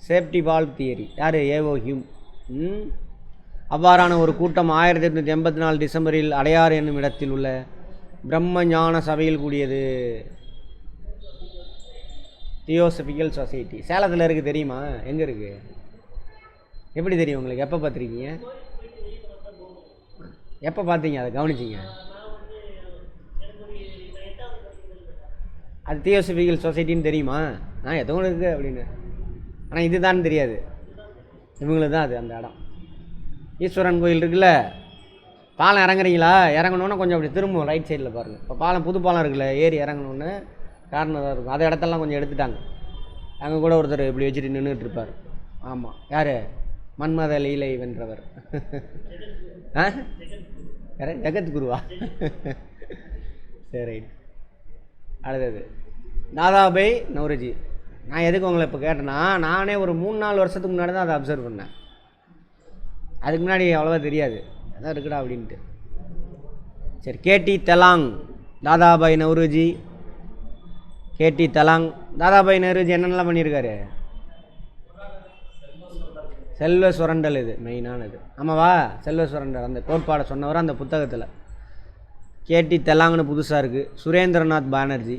Safety valve theory. யார்? A O Hume. அவ்வாறான ஒரு கூட்டம் 1884 டிசம்பரில் அடையாறு என்னும் இடத்தில் உள்ள பிரம்ம ஞான சபையில் கூடியது. தியோசபிக்கல் சொசைட்டி சேலத்தில் இருக்குது, தெரியுமா? எங்கே இருக்குது? எப்படி தெரியும் உங்களுக்கு? எப்போ பார்த்துருக்கீங்க? எப்போ பார்த்தீங்க? அதை கவனிச்சிங்க. அது தியோசபிக்கல் சொசைட்டின்னு தெரியுமா? எத்தவங்க இருக்குது அப்படின்னு. ஆனால் இதுதான் தெரியாது, இவங்களுக்கு தான் அது அந்த இடம். ஈஸ்வரன் கோயில் இருக்குல்ல, பாலம் இறங்குறீங்களா, இறங்கணுன்னு கொஞ்சம் அப்படி திரும்பும் ரைட் சைடில் பாருங்கள். இப்போ பாலம் புது பாலம் இருக்குல்ல, ஏறி இறங்கணுன்னு காரணம் தான் இருக்கும். அதை இடத்தெல்லாம் கொஞ்சம் எடுத்துட்டாங்க. அங்கே கூட ஒருத்தர் இப்படி வச்சுட்டு நின்றுட்டு இருப்பார். ஆமாம், யார்? மன்மத லீலை வென்றவர். யார்? ஜெகத்குருவா? சரி, ரைட். அடுத்தது தாதாபாய் நௌரோஜி. நான் எதுக்கு உங்களை இப்போ கேட்டேன்னா, நானே ஒரு 3-4 வருஷத்துக்கு முன்னாடி தான் அதை அப்சர்வ் பண்ணேன். அதுக்கு முன்னாடி அவ்வளோவா தெரியாது, அதான் இருக்குடா அப்படின்ட்டு. சரி, கேடி தெலாங் தாதாபாய் நௌரோஜி. கேடி தெலாங் தாதாபாய் நௌரோஜி என்னென்னலாம் பண்ணியிருக்காரு? செல்வ சுரண்டல், இது மெயினானது. ஆமாவா? செல்வ சுரண்டல் அந்த கோட்பாடை சொன்னவர் அந்த புத்தகத்தில். கேடி தெலாங்னு புதுசாக இருக்குது. சுரேந்திரநாத் பானர்ஜி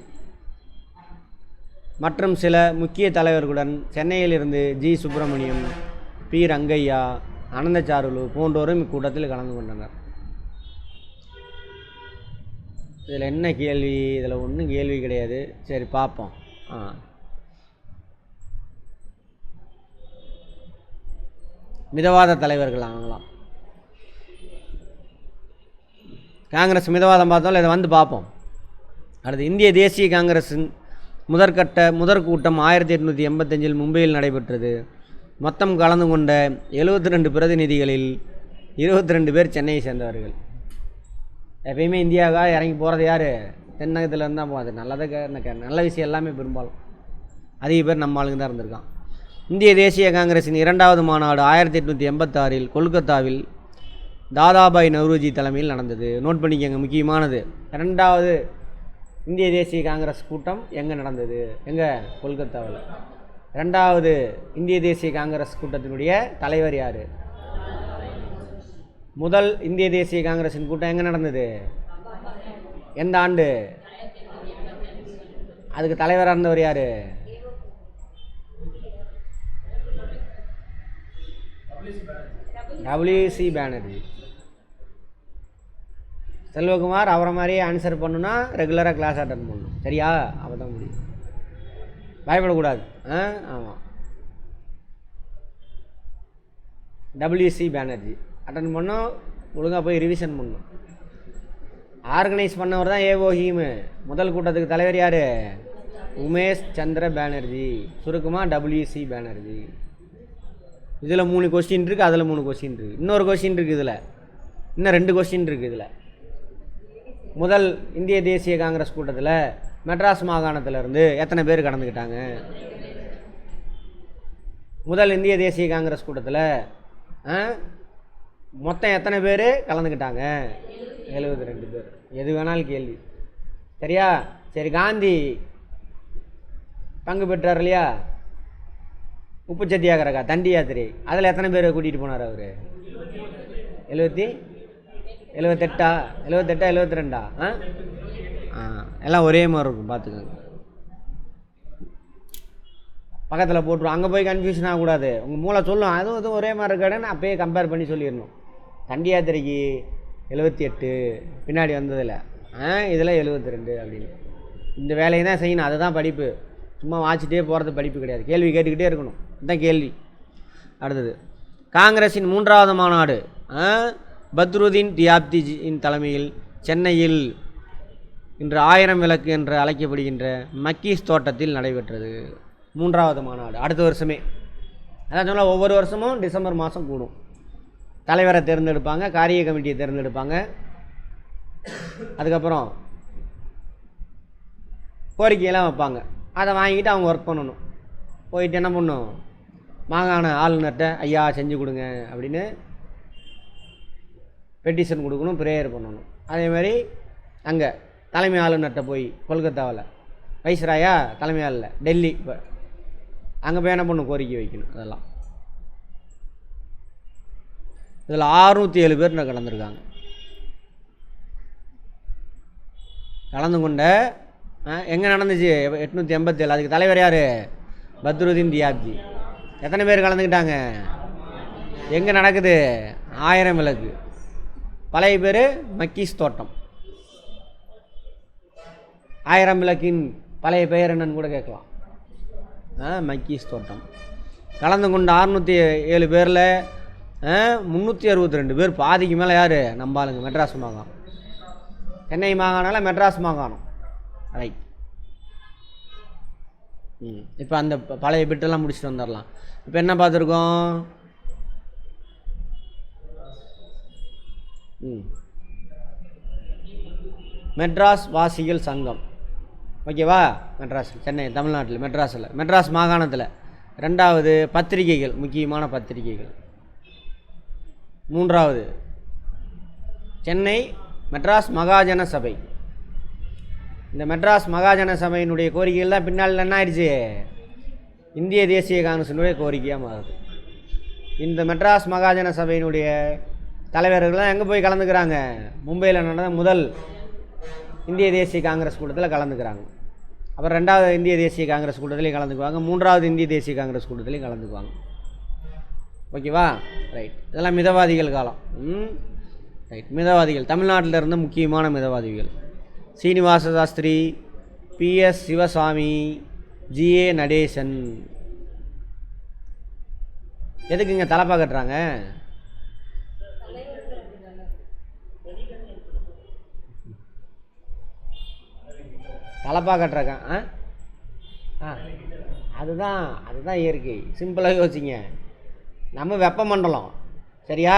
மற்றும் சில முக்கிய தலைவர்களுடன் சென்னையிலிருந்து ஜி சுப்பிரமணியம், பி ரங்கையா, அனந்தசாருலு போன்றோரும் இக்கூட்டத்தில் கலந்து கொண்டனர். இதில் என்ன கேள்வி? இதில் ஒன்றும் கேள்வி கிடையாது. சரி, பார்ப்போம். மிதவாத தலைவர்கள் ஆகலாம். காங்கிரஸ் மிதவாதம் பார்த்தோம், இதை வந்து பார்ப்போம். அடுத்து இந்திய தேசிய காங்கிரஸின் முதற் கூட்டம் 1885 மும்பையில் நடைபெற்றது. மொத்தம் கலந்து கொண்ட 72 பிரதிநிதிகளில் 22 பேர் சென்னையை சேர்ந்தவர்கள். எப்பயுமே இந்தியாவுக்காக இறங்கி போகிறது யார்? தென்னகத்தில் இருந்தால் போகாது. நல்ல விஷயம் எல்லாமே பெரும்பாலும் அதிக பேர் நம்ம ஆளுங்க தான் இருந்திருக்கான். இந்திய தேசிய காங்கிரஸின் 2வது மாநாடு 1886 கொல்கத்தாவில் தாதாபாய் நௌரோஜி தலைமையில் நடந்தது. நோட் பண்ணிக்கங்க, முக்கியமானது. 2வது இந்திய தேசிய காங்கிரஸ் கூட்டம் எங்கே நடந்தது? எங்கே? கொல்கத்தாவில். 2வது இந்திய தேசிய காங்கிரஸ் கூட்டத்தினுடைய தலைவர் யார்? முதல் இந்திய தேசிய காங்கிரஸின் கூட்டம் எங்கே நடந்தது? எந்த ஆண்டு? அதுக்கு தலைவராக இருந்தவர் யார்? WC பானர்ஜி. செல்வகுமார் அவரை மாதிரியே ஆன்சர் பண்ணுன்னா ரெகுலராக கிளாஸ் அட்டன் பண்ணணும். சரியா? அப்போ தான் முடியும். பயப்படக்கூடாது. ஆமாம், WC பானர்ஜி அட்டன் பண்ணோம். ஒழுங்காக போய் ரிவிஷன் பண்ணணும். ஆர்கனைஸ் பண்ணவர் தான் ஏஓ ஹீமு. முதல் கூட்டத்துக்கு தலைவர் யார்? உமேஷ் சந்திர பானர்ஜி, சுருக்கமாக WC பானர்ஜி. இதில் 3 கொஸ்டின் இருக்குது, அதில் 3 கொஸ்டின் இருக்குது. இன்னொரு கொஸ்டின் இருக்குது, இதில் இன்னும் 2 கொஸ்டின் இருக்குது. இதில் முதல் இந்திய தேசிய காங்கிரஸ் கூட்டத்தில் மெட்ராஸ் மாகாணத்திலேருந்து எத்தனை பேர் கலந்துக்கிட்டாங்க? முதல் இந்திய தேசிய காங்கிரஸ் கூட்டத்தில் மொத்தம் எத்தனை பேர் கலந்துக்கிட்டாங்க? 72 பேர். எது வேணாலும் கேள்வி. சரியா? சரி, காந்தி பங்கு பெற்றார் இல்லையா? உப்பு சத்தியாகிரகா, தண்டி யாத்திரை, அதில் எத்தனை பேர் கூட்டிகிட்டு போனார் அவர்? 78 72 எல்லாம் ஒரே மாதிரி இருக்கும், பார்த்துக்கோங்க. பக்கத்தில் போட்டுருவோம். அங்கே போய் கன்ஃபியூஷன் ஆகக்கூடாது. உங்கள் மூளை சொல்லும் அதுவும் இதுவும் ஒரே மாதிரி இருக்காதுன்னு அப்போயே கம்பேர் பண்ணி சொல்லிடணும். தண்டி யாத்திரைக்கு 78 பின்னாடி வந்ததில், இதில் 72 அப்படின்னு. இந்த வேலையை தான் செய்யணும். அதுதான் படிப்பு. சும்மா வாச்சிட்டே போகிறது படிப்பு கிடையாது. கேள்வி கேட்டுக்கிட்டே இருக்கணும். இதுதான் கேள்வி. அடுத்தது காங்கிரஸின் 3வது மாநாடு பத்ருதீன் தியாப்திஜியின் தலைமையில் சென்னையில் இன்று 1000 விளக்கு என்று அழைக்கப்படுகின்ற மக்கீஸ் தோட்டத்தில் நடைபெற்றது. 3வது மாநாடு அடுத்த வருஷமே. அதான் சொன்னால் ஒவ்வொரு வருஷமும் டிசம்பர் மாதம் கூடும். தலைவரை தேர்ந்தெடுப்பாங்க, காரிய கமிட்டியை தேர்ந்தெடுப்பாங்க. அதுக்கப்புறம் கோரிக்கையெல்லாம் வைப்பாங்க. அதை வாங்கிட்டு அவங்க ஒர்க் பண்ணணும். போயிட்டு என்ன பண்ணணும்? மாகாண ஆளுநர்கிட்ட ஐயா செஞ்சு கொடுங்க அப்படின்னு பெட்டிஷன் கொடுக்கணும், ப்ரேயர் பண்ணணும். அதேமாதிரி அங்கே தலைமை ஆளுநர்கிட்ட போய் கொல்கத்தாவில் வைஸ்ராயா தலைமை ஆளுநர் டெல்லி, இப்போ அங்கே போய் என்ன பண்ணணும்? கோரிக்கை வைக்கணும். அதெல்லாம் இதில் 607 பேர் கலந்துருக்காங்க. கலந்து கொண்ட எங்கே நடந்துச்சு? 887. அதுக்கு தலைவர் யார்? பத்ருதீன் தியாப்ஜி. எத்தனை பேர் கலந்துக்கிட்டாங்க? எங்கே நடக்குது? 1000 விளக்கு. பழைய பேர் மக்கீஸ் தோட்டம். 1000 விளக்கின் பழைய பெயர் என்னன்னு கூட கேட்கலாம். மக்கீஸ் தோட்டம். கலந்து கொண்ட 607 பேரில் 362 பேர், பாதிக்கு மேலே யார் நம்ம ஆளுங்க. மெட்ராஸ் மாகாணம், சென்னை மாகாணம்ல மெட்ராஸ் மாகாணம். ரைட். இப்போ அந்த பழைய பிட்டெல்லாம் முடிச்சுட்டு வந்துடலாம். இப்போ என்ன பார்த்துருக்கோம்? மெட்ராஸ் வாசிகள் சங்கம், ஓகேவா? மெட்ராஸ், சென்னை, தமிழ்நாட்டில், மெட்ராஸில், மெட்ராஸ் மாகாணத்தில். ரெண்டாவது பத்திரிகைகள், முக்கியமான பத்திரிகைகள். மூன்றாவது சென்னை மெட்ராஸ் மகாஜன சபை. இந்த மெட்ராஸ் மகாஜன சபையினுடைய கோரிக்கைகள் தான் பின்னால் என்ன ஆயிடுச்சு, இந்திய தேசிய காங்கிரஸினுடைய கோரிக்கையாக மாறுது. இந்த மெட்ராஸ் மகாஜன சபையினுடைய தலைவர்கள்லாம் எங்கே போய் கலந்துக்கிறாங்க? மும்பையில் நடந்த முதல் இந்திய தேசிய காங்கிரஸ் கூட்டத்தில் கலந்துக்கிறாங்க. அப்புறம் ரெண்டாவது இந்திய தேசிய காங்கிரஸ் கூட்டத்திலையும் கலந்துக்குவாங்க. மூன்றாவது இந்திய தேசிய காங்கிரஸ் கூட்டத்திலையும் கலந்துக்குவாங்க. ஓகேவா? ரைட். இதெல்லாம் மிதவாதிகள் காலம். ரைட். மிதவாதிகள் தமிழ்நாட்டில் இருந்த முக்கியமான மிதவாதிகள்: சீனிவாச சாஸ்திரி, PS சிவசாமி, GA நடேசன். எதுக்கு இங்கே தலைப்பா கட்டுறாங்க? தலைப்பா கட்டுறாங்க. அதுதான் இயற்கை. சிம்பிளாக யோசிங்க. நம்ம வெப்பமண்டலம், சரியா?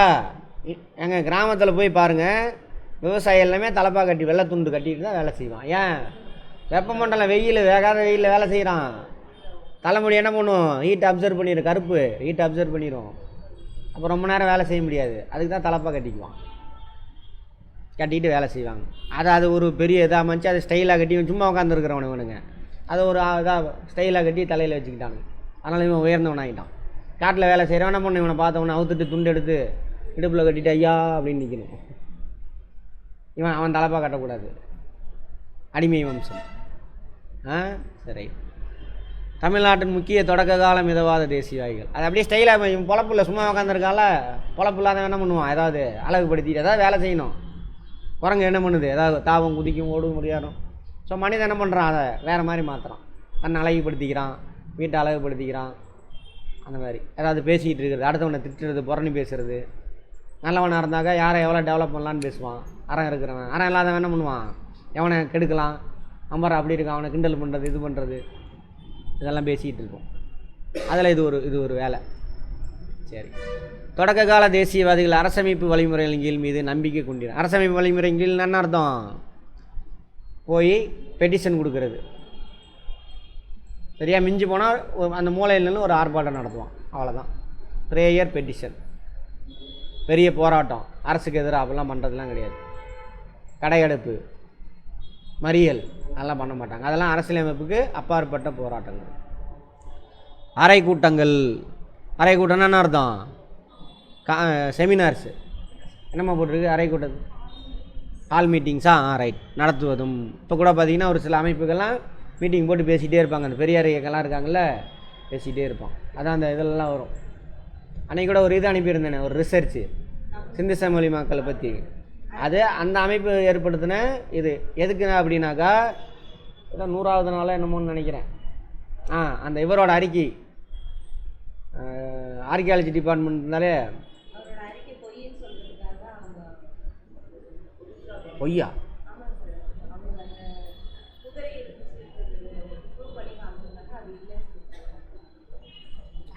எங்கள் கிராமத்தில் போய் பாருங்கள், விவசாயம் எல்லாமே தலைப்பா கட்டி வெள்ளை துண்டு கட்டிட்டு தான் வேலை செய்வான். ஏன்? வெப்பமண்டலம், வெயில், வேகாத வெயிலில் வேலை செய்கிறான். தலைமுடி என்ன பண்ணும்? ஹீட் அப்சர்வ் பண்ணிடும், கருப்பு ஹீட் அப்சர்வ் பண்ணிடும். அப்போ ரொம்ப நேரம் வேலை செய்ய முடியாது. அதுக்கு தான் தலைப்பா கட்டிக்குவான், கட்டிக்கிட்டு வேலை செய்வாங்க. அது ஒரு பெரிய இதாக மனுச்சு அதை ஸ்டைலாக கட்டி சும்மா உட்காந்துருக்கிறவனுங்க அதை ஒரு இதாக ஸ்டைலாக கட்டி தலையில் வச்சுக்கிட்டாங்க. அதனால் இவன் உயர்ந்தவன் ஆகிட்டான். காட்டில் வேலை செய்கிறவன் என்ன பண்ண, இவனை பார்த்தவனை அவுத்துட்டு துண்டு எடுத்து இடுப்பில் கட்டிட்டு ஐயா அப்படின்னு நிற்கணும். அவன் தலைப்பா கட்டக்கூடாது. அடிமை வம்சம். சரி. தமிழ்நாட்டின் முக்கிய தொடக்க கால மிதவாத தேசியவாதிகள். அது அப்படியே ஸ்டைலாக இவன் பொழப்பில்ல, சும்மா உட்காந்துருக்கால, பொழப்பு இல்லாத என்ன பண்ணுவான்? ஏதாவது அழகுபடுத்திட்டு ஏதாவது வேலை செய்யணும். குரங்கு என்ன பண்ணுது? ஏதாவது தாவும், குதிக்கும், ஓடும், முடியாடும். ஸோ மனிதன் என்ன பண்ணுறான்? அதை வேறு மாதிரி மாற்றுறான். தன்னை அழகுபடுத்திக்கிறான், வீட்டை அழகுபடுத்திக்கிறான். அந்த மாதிரி ஏதாவது பேசிக்கிட்டு இருக்கிறது, அடுத்தவனை திட்டுறது, புறணி பேசுறது. நல்லவனாக இருந்தாக்கா யாரை எவ்வளோ டெவலப் பண்ணலான்னு பேசுவான். அறம் இருக்கிறவன். அறம் இல்லாதவன் என்ன பண்ணுவான்? எவனை கெடுக்கலாம், அம்பரை அப்படி இருக்கான், அவனை கிண்டல் பண்ணுறது, இது பண்ணுறது, இதெல்லாம் பேசிக்கிட்டு இருக்கும். அதில் இது ஒரு வேலை. சரி. தொடக்க கால தேசியவாதிகள் அரசமைப்பு வழிமுறைகளின் கீழ் மீது நம்பிக்கை கொண்டிருந்தார். அரசமைப்பு வழிமுறையின் கீழ் என்ன அர்த்தம்? போய் பெட்டிஷன் கொடுக்கறது, சரியா? மிஞ்சி போனால் அந்த மூலையிலேருந்து ஒரு ஆர்ப்பாட்டம் நடத்துவான், அவ்வளோதான். ப்ரேயர், பெட்டிஷன், பெரிய போராட்டம். அரசுக்கு எதிராக அப்படிலாம் பண்ணுறதுலாம் கிடையாது. கடையெடுப்பு, மறியல் அதெல்லாம் பண்ண மாட்டாங்க. அதெல்லாம் அரசியலமைப்புக்கு அப்பாற்பட்ட போராட்டங்கள். அறை கூட்டங்கள். அறை கூட்டம்னா என்ன அர்த்தம்? செமினார்ஸு என்னம்மா போட்டிருக்கு? அறை கூட்டத்து ஹால் மீட்டிங்ஸா? ரைட். நடத்துவதும். இப்போ கூட பார்த்திங்கன்னா ஒரு சில அமைப்புகள்லாம் மீட்டிங் போட்டு பேசிகிட்டே இருப்பாங்க. அந்த பெரியார் இயக்கெல்லாம் இருக்காங்கல்ல, பேசிகிட்டே இருப்பான். அதான் அந்த இதெல்லாம் வரும். அன்றைக்கி கூட ஒரு இது அனுப்பியிருந்தேனே, ஒரு ரிசர்ச்சு சிந்து சமவெளி மக்களை பற்றி. அது அந்த அமைப்பு ஏற்படுத்தின இது எதுக்கு அப்படின்னாக்கா, ஏதோ 100வது நாளாக என்னமோன்னு நினைக்கிறேன். அந்த இவரோட அறிக்கை, ஆர்கியாலஜி டிபார்ட்மெண்ட் இருந்தாலே பொய்யா?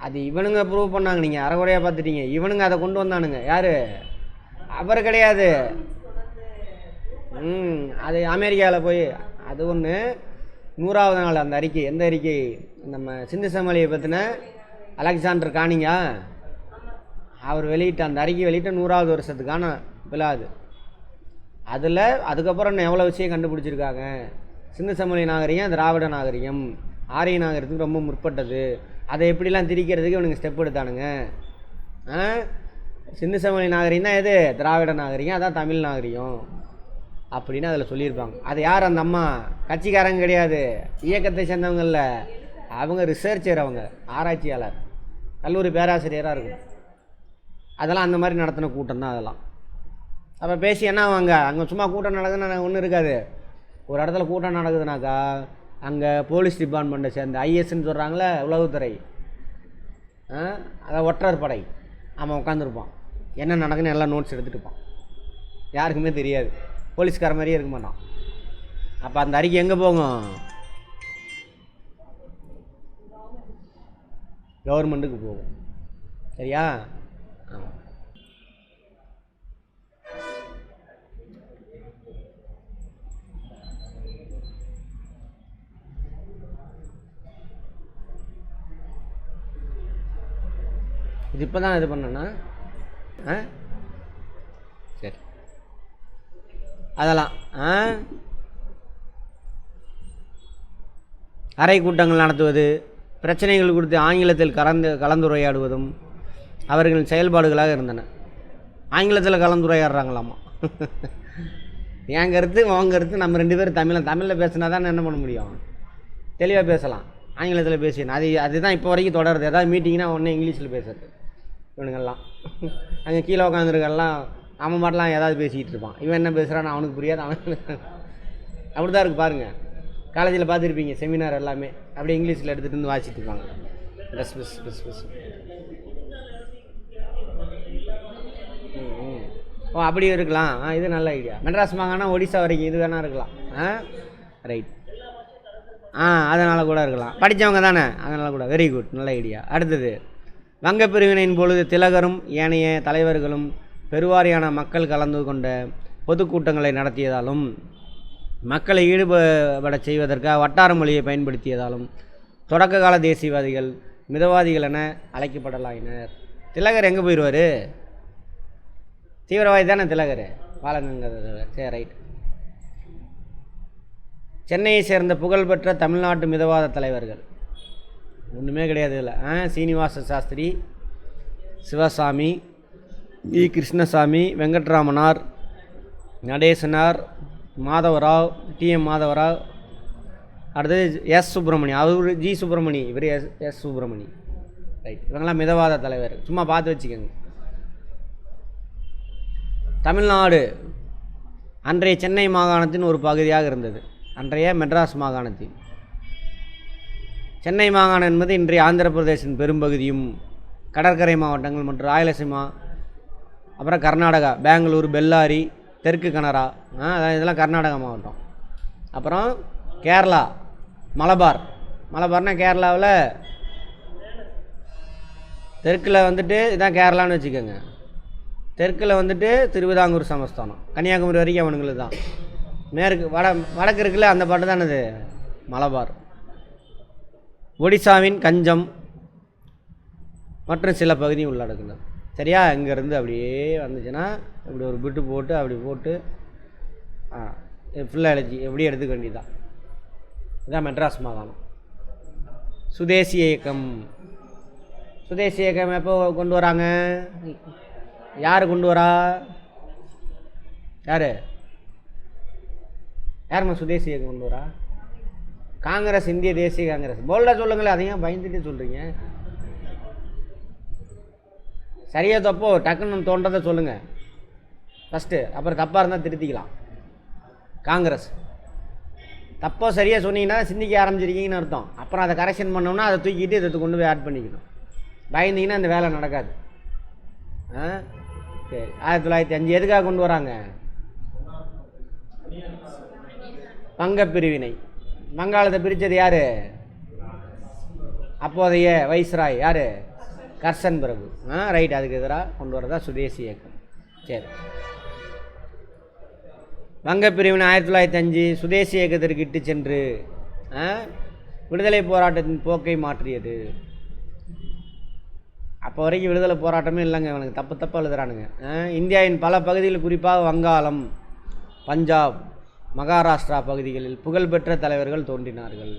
அது இவனுங்க ப்ரூவ் பண்ணாங்க, நீங்கள் அரைகுறையாக பார்த்துட்டீங்க. இவனுங்க அதை கொண்டு வந்தானுங்க. யார்? அவர் கிடையாது. அது அமெரிக்காவில் போய் அது ஒன்று. 100வது நாள் அந்த அறிக்கை. எந்த அறிக்கை? நம்ம சிந்து சமவெளியை பற்றின அலெக்சாண்டர் கானிங்கா அவர் வெளியிட்ட அந்த அறிக்கை வெளியிட்ட 100வது வருஷத்துக்கான விழாது. அதில் அதுக்கப்புறம் இன்னும் எவ்வளோ விஷயம் கண்டுபிடிச்சிருக்காங்க. சிந்து சமவெளி நாகரிகம், திராவிட நாகரிகம், ஆரிய நாகரிகத்துக்கு ரொம்ப முற்பட்டது. அதை எப்படிலாம் திரிக்கிறதுக்கு இவனுங்க ஸ்டெப் எடுத்தானுங்க. சிந்து சமவெளி நாகரிகம் தான் எது? திராவிட நாகரிகம், அதான் தமிழ் நாகரிகம் அப்படின்னு அதில் சொல்லியிருப்பாங்க. அது யார்? அந்த அம்மா கட்சிக்காரங்க கிடையாது, இயக்கத்தை சேர்ந்தவங்கள்ல. அவங்க ரிசர்ச்சர், அவங்க ஆராய்ச்சியாளர், கல்லூரி பேராசிரியராக இருக்கும். அதெல்லாம் அந்த மாதிரி நடத்தின கூட்டம் தான் அதெல்லாம். அப்போ பேசி என்ன ஆவாங்க? அங்கே சும்மா கூட்டம் நடக்குதுன்னா ஒன்றும் இருக்காது. ஒரு இடத்துல கூட்டம் நடக்குதுனாக்கா அங்கே போலீஸ் டிபார்ட்மெண்ட்டை சேர்ந்த ஐஎஸ்ன்னு சொல்கிறாங்களே, உளவுத்துறை, அதை ஒற்றர் படை, அவன் உட்காந்துருப்பான். என்ன நடக்குன்னு எல்லாம் நோட்ஸ் எடுத்துகிட்டு இருப்பான். யாருக்குமே தெரியாது, போலீஸ்கார மாதிரியே இருக்க மாட்டான். அப்போ அந்த அறிக்கை எங்கே போகும்? கவர்மெண்ட்டுக்கு போகும். சரியா? ஆமாம். இது இப்போ தான் இது பண்ணேன்னா சரி அதெல்லாம் அறை கூட்டங்கள் நடத்துவது, பிரச்சனைகள் குறித்து ஆங்கிலத்தில் கலந்துரையாடுவதும் அவர்களின் செயல்பாடுகளாக இருந்தன. ஆங்கிலத்தில் கலந்துரையாடுறாங்களாமா. என் கருத்து உன் கருத்து, நம்ம 2 பேரும் தமிழில் பேசினா தான் என்ன பண்ண முடியும், தெளிவாக பேசலாம். ஆங்கிலத்தில் பேசிடணும். அதுதான் இப்போ வரைக்கும் தொடருது. ஏதாவது மீட்டிங்னா உடனே இங்கிலீஷில் பேசுறது இவனுங்கள்லாம். அங்கே கீழே உட்காந்துருக்கெல்லாம் அவன் மாட்டெலாம் ஏதாவது பேசிக்கிட்டு இருப்பான். இவன் என்ன பேசுகிறான்னு அவனுக்கு புரியாது. அவன் அப்படி தான் இருக்குது பாருங்கள். காலேஜில் பார்த்துருப்பீங்க செமினார் எல்லாமே அப்படியே இங்கிலீஷில் எடுத்துகிட்டு வந்து வாசிட்டு இருப்பாங்க. பஸ் பஸ் பஸ் பஸ் ஓ அப்படியே இருக்கலாம். இது நல்ல ஐடியா. மெட்ராஸ் மாகாணம் ஒடிசா வரைக்கும் இது வேணால் இருக்கலாம். ரைட். அதனால் கூட இருக்கலாம். படித்தவங்க தானே, அதனால் கூட. வெரி குட், நல்ல ஐடியா. அடுத்தது, வங்க பிரிவினையின் பொழுது திலகரும் ஏனைய தலைவர்களும் பெருவாரியான மக்கள் கலந்து கொண்ட பொதுக்கூட்டங்களை நடத்தியதாலும் மக்களை ஈடுபட செய்வதற்காக வட்டார மொழியை பயன்படுத்தியதாலும் தொடக்க கால தேசியவாதிகள் மிதவாதிகள் என அழைக்கப்படலாயினர். திலகர் எங்கே போயிடுவார்? தீவிரவாதி தானே திலகர், பாலகங்காதரவர். சரி, ரைட். சென்னையை சேர்ந்த புகழ்பெற்ற தமிழ்நாட்டு மிதவாத தலைவர்கள் ஒன்றுமே கிடையாது இதில். சீனிவாச சாஸ்திரி, சிவசாமி, இ கிருஷ்ணசாமி, வெங்கட்ராமனார், நடேசனார், மாதவராவ், டிஎம் மாதவராவ், அடுத்தது எஸ் சுப்பிரமணி, அவர் ஜி சுப்பிரமணி, இவர் எஸ் சுப்பிரமணி. ரைட். இவங்கெல்லாம் மிதவாத தலைவர். சும்மா பார்த்து வச்சுக்கோங்க. தமிழ்நாடு அன்றைய சென்னை மாகாணத்தின் ஒரு பகுதியாக இருந்தது. அன்றைய மெட்ராஸ் மாகாணத்தின் சென்னை மாகாணம் என்பது இன்றைய ஆந்திர பிரதேசத்தின் பெரும்பகுதியும் கடற்கரை மாவட்டங்கள் மற்றும் ராயலசீமா, அப்புறம் கர்நாடகா, பெங்களூர், பெல்லாரி, தெற்கு கனரா, இதெல்லாம் கர்நாடகா மாவட்டம். அப்புறம் கேரளா, மலபார்னால் கேரளாவில் தெற்கில் வந்துட்டு இதான் கேரளான்னு வச்சுக்கோங்க. தெற்கில் வந்துட்டு திருவிதாங்கூர் சமஸ்தானம், கன்னியாகுமரி வரைக்கும் அவனுங்களுக்கு தான். மேற்கு வடக்கு இருக்குல்ல, அந்த பாட்டு தான் இது மலபார். ஒடிசாவின் கஞ்சம் மற்றும் சில பகுதியும் உள்ளடக்குனது. சரியா? இங்கேருந்து அப்படியே வந்துச்சுன்னா இப்படி ஒரு பிட்டு போட்டு அப்படி போட்டு ஃபுல்லாக எழுதி எப்படி எடுத்துக்க வேண்டியதுதான். இதுதான் மெட்ராஸ் மாகாணம். சுதேசி இயக்கம். சுதேசி இயக்கம் எப்போ கொண்டு வராங்க? யார் கொண்டு வரா? யாரும்மா சுதேசி இயக்கம் கொண்டு வரா? காங்கிரஸ், இந்திய தேசிய காங்கிரஸ். போல்டா சொல்லுங்களேன், அதையும் பயந்துட்டு சொல்கிறீங்க. சரியாக தப்போ டக்குன்னு தோன்றதை சொல்லுங்கள் ஃபஸ்ட்டு, அப்புறம் தப்பாக இருந்தால் திருத்திக்கலாம். காங்கிரஸ். தப்போ சரியாக சொன்னீங்கன்னா சிந்திக்க ஆரம்பிச்சிருக்கீங்கன்னு அர்த்தம். அப்புறம் அதை கரெக்ஷன் பண்ணோம்னா அதை தூக்கிட்டு இதை கொண்டு போய் ஆட் பண்ணிக்கணும். பயந்தீங்கன்னா அந்த வேலை நடக்காது. சரி. 1905 எதுக்காக கொண்டு வராங்க? வங்க பிரிவினை. வங்காளத்தை பிரித்தது யார்? அப்போதைய வைஸ்ராய் யார்? கர்சன் பிரபு. ரைட். அதுக்கு எதிராக கொண்டு வரதா சுதேசி இயக்கம். சரி. வங்க பிரிவினை 1905 சுதேசி இயக்கத்திற்கு இட்டு சென்று விடுதலை போராட்டத்தின் போக்கை மாற்றியது. அப்போ வரைக்கும் விடுதலை போராட்டமே இல்லைங்க. இவனுக்கு தப்பாக எழுதுறானுங்க. இந்தியாவின் பல பகுதிகளில், குறிப்பாக வங்காளம், பஞ்சாப், மகாராஷ்டிரா பகுதிகளில் புகழ்பெற்ற தலைவர்கள் தோன்றினார்கள்.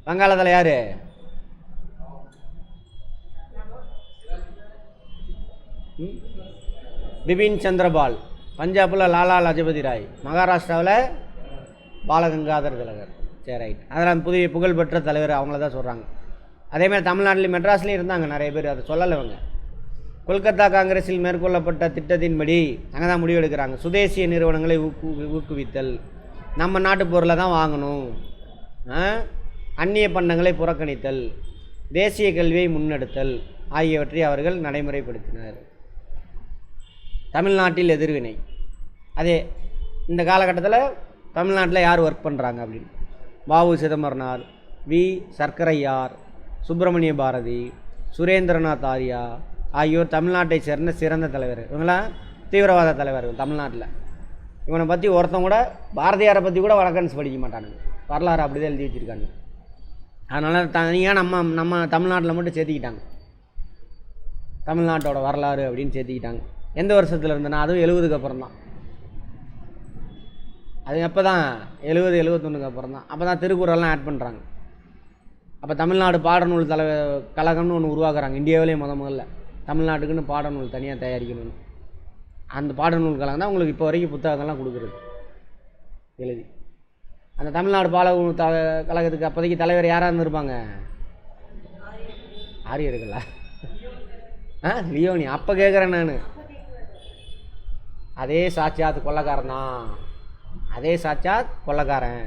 வங்காளத்தில் யார்? பிபின் சந்திரபால். பஞ்சாபில் லாலா லஜபதி ராய். மகாராஷ்டிராவில் பாலகங்காதர் திலகர். சரி, ரைட். அதெல்லாம் புகழ்பெற்ற தலைவர், அவங்கள தான் சொல்கிறாங்க. அதேமாதிரி தமிழ்நாட்டில் மெட்ராஸ்லேயும் இருந்தாங்க நிறைய பேர், அதை சொல்லலை இவங்க. கொல்கத்தா காங்கிரஸில் மேற்கொள்ளப்பட்ட திட்டத்தின்படி அங்கே தான் முடிவெடுக்கிறாங்க. சுதேசிய நிறுவனங்களை ஊக்குவித்தல், நம்ம நாட்டு பொருளை தான் வாங்கணும், அந்நிய பண்டங்களை புறக்கணித்தல், தேசிய கல்வியை முன்னெடுத்தல் ஆகியவற்றை அவர்கள் நடைமுறைப்படுத்தினர். தமிழ்நாட்டில் எதிர்வினை. அதே இந்த காலகட்டத்தில் தமிழ்நாட்டில் யார் ஒர்க் பண்ணுறாங்க அப்படின்னு வ.உ. சிதம்பரனார், வி. சர்க்கரையார், சுப்பிரமணிய பாரதி, சுரேந்திரநாத் ஆரியா ஆகியோர் தமிழ்நாட்டை சேர்ந்த சிறந்த தலைவர். இவங்களாம் தீவிரவாத தலைவர்கள் தமிழ்நாட்டில். இவனை பற்றி ஒருத்தன் கூட பாரதியாரை பற்றி கூட வழக்கன்ஸ் படிக்க மாட்டானுங்க, வரலாறு அப்படி தான் எழுதி வச்சுருக்காங்க. அதனால் தனியாக நம்ம தமிழ்நாட்டில் மட்டும் சேர்த்திக்கிட்டாங்க, தமிழ்நாட்டோட வரலாறு அப்படின்னு சேர்த்திக்கிட்டாங்க. எந்த வருஷத்தில் இருந்தேன்னா அதுவும் 70க்கு அப்புறம் தான். அது எப்போ தான் 70 71க்கு அப்புறம் தான். அப்போ தான் திருக்குறள்லாம் ஆட் பண்ணுறாங்க. அப்போ தமிழ்நாடு பாடநூல் கழகம்னு ஒன்று உருவாக்குறாங்க. இந்தியாவிலேயே முதல்ல தமிழ்நாட்டுக்குன்னு பாடநூல் தனியாக தயாரிக்கணும்னு. அந்த பாடநூல் கழகம் தான் உங்களுக்கு இப்போ வரைக்கும் புத்தகங்கள்லாம் கொடுக்குறது எழுதி. அந்த தமிழ்நாடு கழகத்துக்கு அப்போதைக்கு தலைவர் யாராக இருந்திருப்பாங்க? ஆரியர்களா? லியோனி. அப்போ கேட்குறேன் நான். அதே சாட்சாத் கொள்ளக்காரன் தான், அதே சாட்சாத் கொள்ளக்காரன்.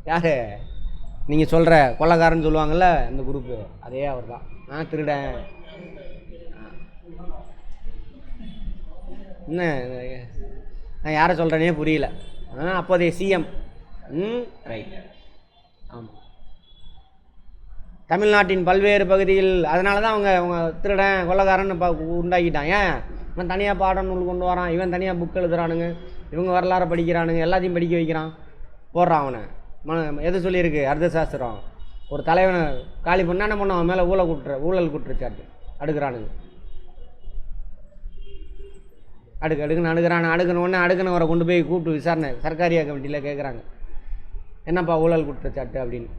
யார் நீங்கள் சொல்கிற கொள்ளக்காரன்னு சொல்லுவாங்கள்ல அந்த குரூப்பு, அதே அவர் தான். திருடன். என்ன நான் யாரை சொல்கிறேனே புரியல. அப்போதைய சிஎம். ரைட். ஆமாம். தமிழ்நாட்டின் பல்வேறு பகுதியில் அதனால தான் அவங்க திருடன் கொள்ளக்காரன்னு உண்டாக்கிட்டான். ஏன் இவன் தனியாக பாடநூல் கொண்டு வரான், இவன் தனியாக புக் எழுதுறானுங்க, இவங்க வரலாறு படிக்கிறானுங்க, எல்லாத்தையும் படிக்க வைக்கிறான், போடுறான் அவனை. எது சொல்லியிருக்கு அர்த்தசாஸ்திரம்? ஒரு தலைவனை காலி பண்ணால் என்ன பண்ண, அவன் மேலே ஊழல் குற்றச்சாட்டு அடுக்கிறானுங்க. அடுக்குனவரை கொண்டு போய் கூப்பிட்டு விசாரணை சர்க்காரியா கமிட்டியில் கேட்குறாங்க, என்னப்பா ஊழல் குற்றச்சாட்டு அப்படின்னு.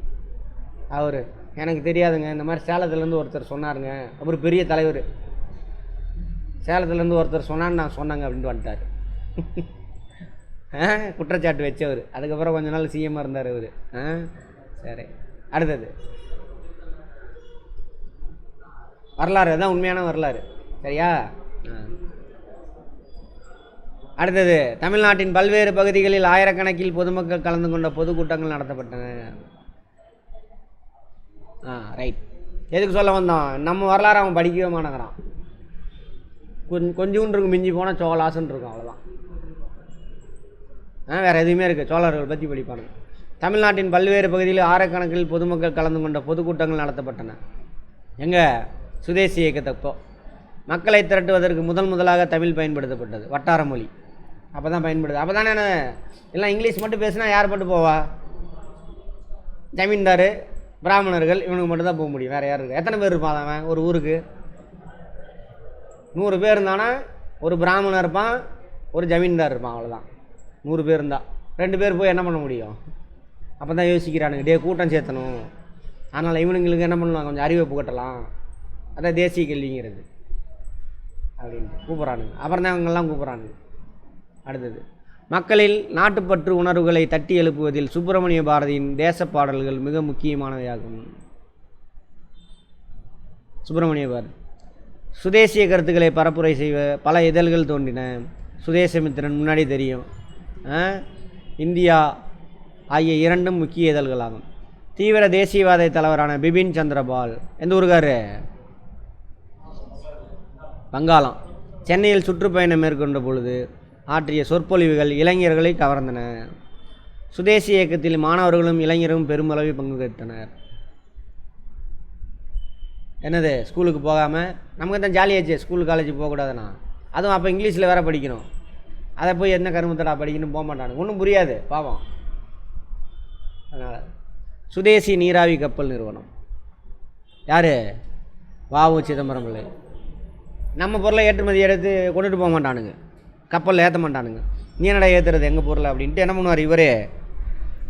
அவர் எனக்கு தெரியாதுங்க, இந்த மாதிரி சேலத்துலேருந்து ஒருத்தர் சொன்னாருங்க, அவர் பெரிய தலைவர், சேலத்துலேருந்து ஒருத்தர் சொன்னான்னு நான் சொன்னாங்க அப்படின்ட்டு வந்துட்டார். குற்றச்சாட்டு வச்சவர். அதுக்கப்புறம் கொஞ்ச நாள் சிஎம்மாக இருந்தார் அவர். சரி, அடுத்தது வரலாறு. அதுதான் உண்மையான வரலாறு. சரியா? அடுத்தது தமிழ்நாட்டின் பல்வேறு பகுதிகளில் ஆயிரக்கணக்கில் பொதுமக்கள் கலந்து கொண்ட பொதுக்கூட்டங்கள் நடத்தப்பட்டன. ரைட். எதுக்கு சொல்ல வந்தோம்? நம்ம வரலாறு அவன் படிக்கவே மாட்டேங்கிறான். கொஞ்சோண்டு இருக்கும், மிஞ்சி போனால் சோழாசன் இருக்கும், அவ்வளோதான். வேறு எதுவுமே இருக்குது. சோழர்கள் பற்றி படிப்பானுங்க. தமிழ்நாட்டின் பல்வேறு பகுதியில் ஆயிரக்கணக்கில் பொதுமக்கள் கலந்து கொண்ட பொதுக்கூட்டங்கள் நடத்தப்பட்டன. எங்கே? சுதேசி இயக்கத்தப்போ மக்களை திரட்டுவதற்கு முதலாக தமிழ் பயன்படுத்தப்பட்டது. வட்டார மொழி அப்போ தான் பயன்படுது. அப்போ தானே எல்லாம் இங்கிலீஷ் மட்டும் பேசினா யார் மட்டும் போவா? ஜமீன்தார், பிராமணர்கள், இவனுக்கு மட்டும்தான் போக முடியும். வேறு யார் இருக்கு? எத்தனை பேர் இருப்பான் அவன்? ஒரு ஊருக்கு 100 பேர் இருந்தானா ஒரு பிராமணர் இருப்பான், ஒரு ஜமீன்தார் இருப்பான், அவ்வளோதான். 100 பேர் இருந்தால் 2 பேர் போய் என்ன பண்ண முடியும்? அப்போ தான் யோசிக்கிறானுங்க, கூட்டம் சேர்த்தணும், அதனால் இவனுங்களுக்கு என்ன பண்ணலாம், கொஞ்சம் அறிவை புகட்டலாம், அதான் தேசிய கல்விங்கிறது அப்படின்ட்டு கூப்பிட்றானுங்க. அப்புறம் தான் அவங்கெல்லாம் கூப்பிட்றானுங்க. அடுத்தது மக்களில் நாட்டுப்பற்று உணர்வுகளை தட்டி எழுப்புவதில் சுப்பிரமணிய பாரதியின் தேச பாடல்கள் மிக முக்கியமானவையாகும். சுப்பிரமணிய பாரதி சுதேசிய கருத்துக்களை பரப்புரை செய்வ பல இதழ்கள் தோன்றின. சுதேசமித்திரன் முன்னாடி தெரியும், இந்தியா ஆகிய 2 முக்கிய இதழ்களாகும். தீவிர தேசியவாத தலைவரான பிபின் சந்திரபால் எந்த ஊருக்காரு? வங்காளம். சென்னையில் சுற்றுப்பயணம் மேற்கொண்ட பொழுது ஆற்றிய சொற்பொழிவுகள் இளைஞர்களை கவர்ந்தன. சுதேசி இயக்கத்தில் மாணவர்களும் இளைஞரும் பெருமளவில் பங்கு பெற்றனர். என்னது, ஸ்கூலுக்கு போகாமல் நமக்கு தான் ஜாலியாச்சு, ஸ்கூல் காலேஜ் போகக்கூடாதுண்ணா. அதுவும் அப்போ இங்கிலீஷில் வேறு படிக்கணும். அதை போய் என்ன கருமத்தடா படிக்கணும் போக மாட்டானு, ஒன்றும் புரியாது பாவம். அதனால் சுதேசி நீராவி கப்பல் நிறுவனம் யார்? வ.உ. சிதம்பரம் பிள்ளை. நம்ம பொருளை ஏற்றுமதி எடுத்து கொண்டுட்டு போக மாட்டானுங்க, கப்பலில் ஏற்ற மாட்டானுங்க. நீ என்னடா ஏற்றுறது எங்கள் பொருளை அப்படின்ட்டு என்ன பண்ணுவார்? இவரே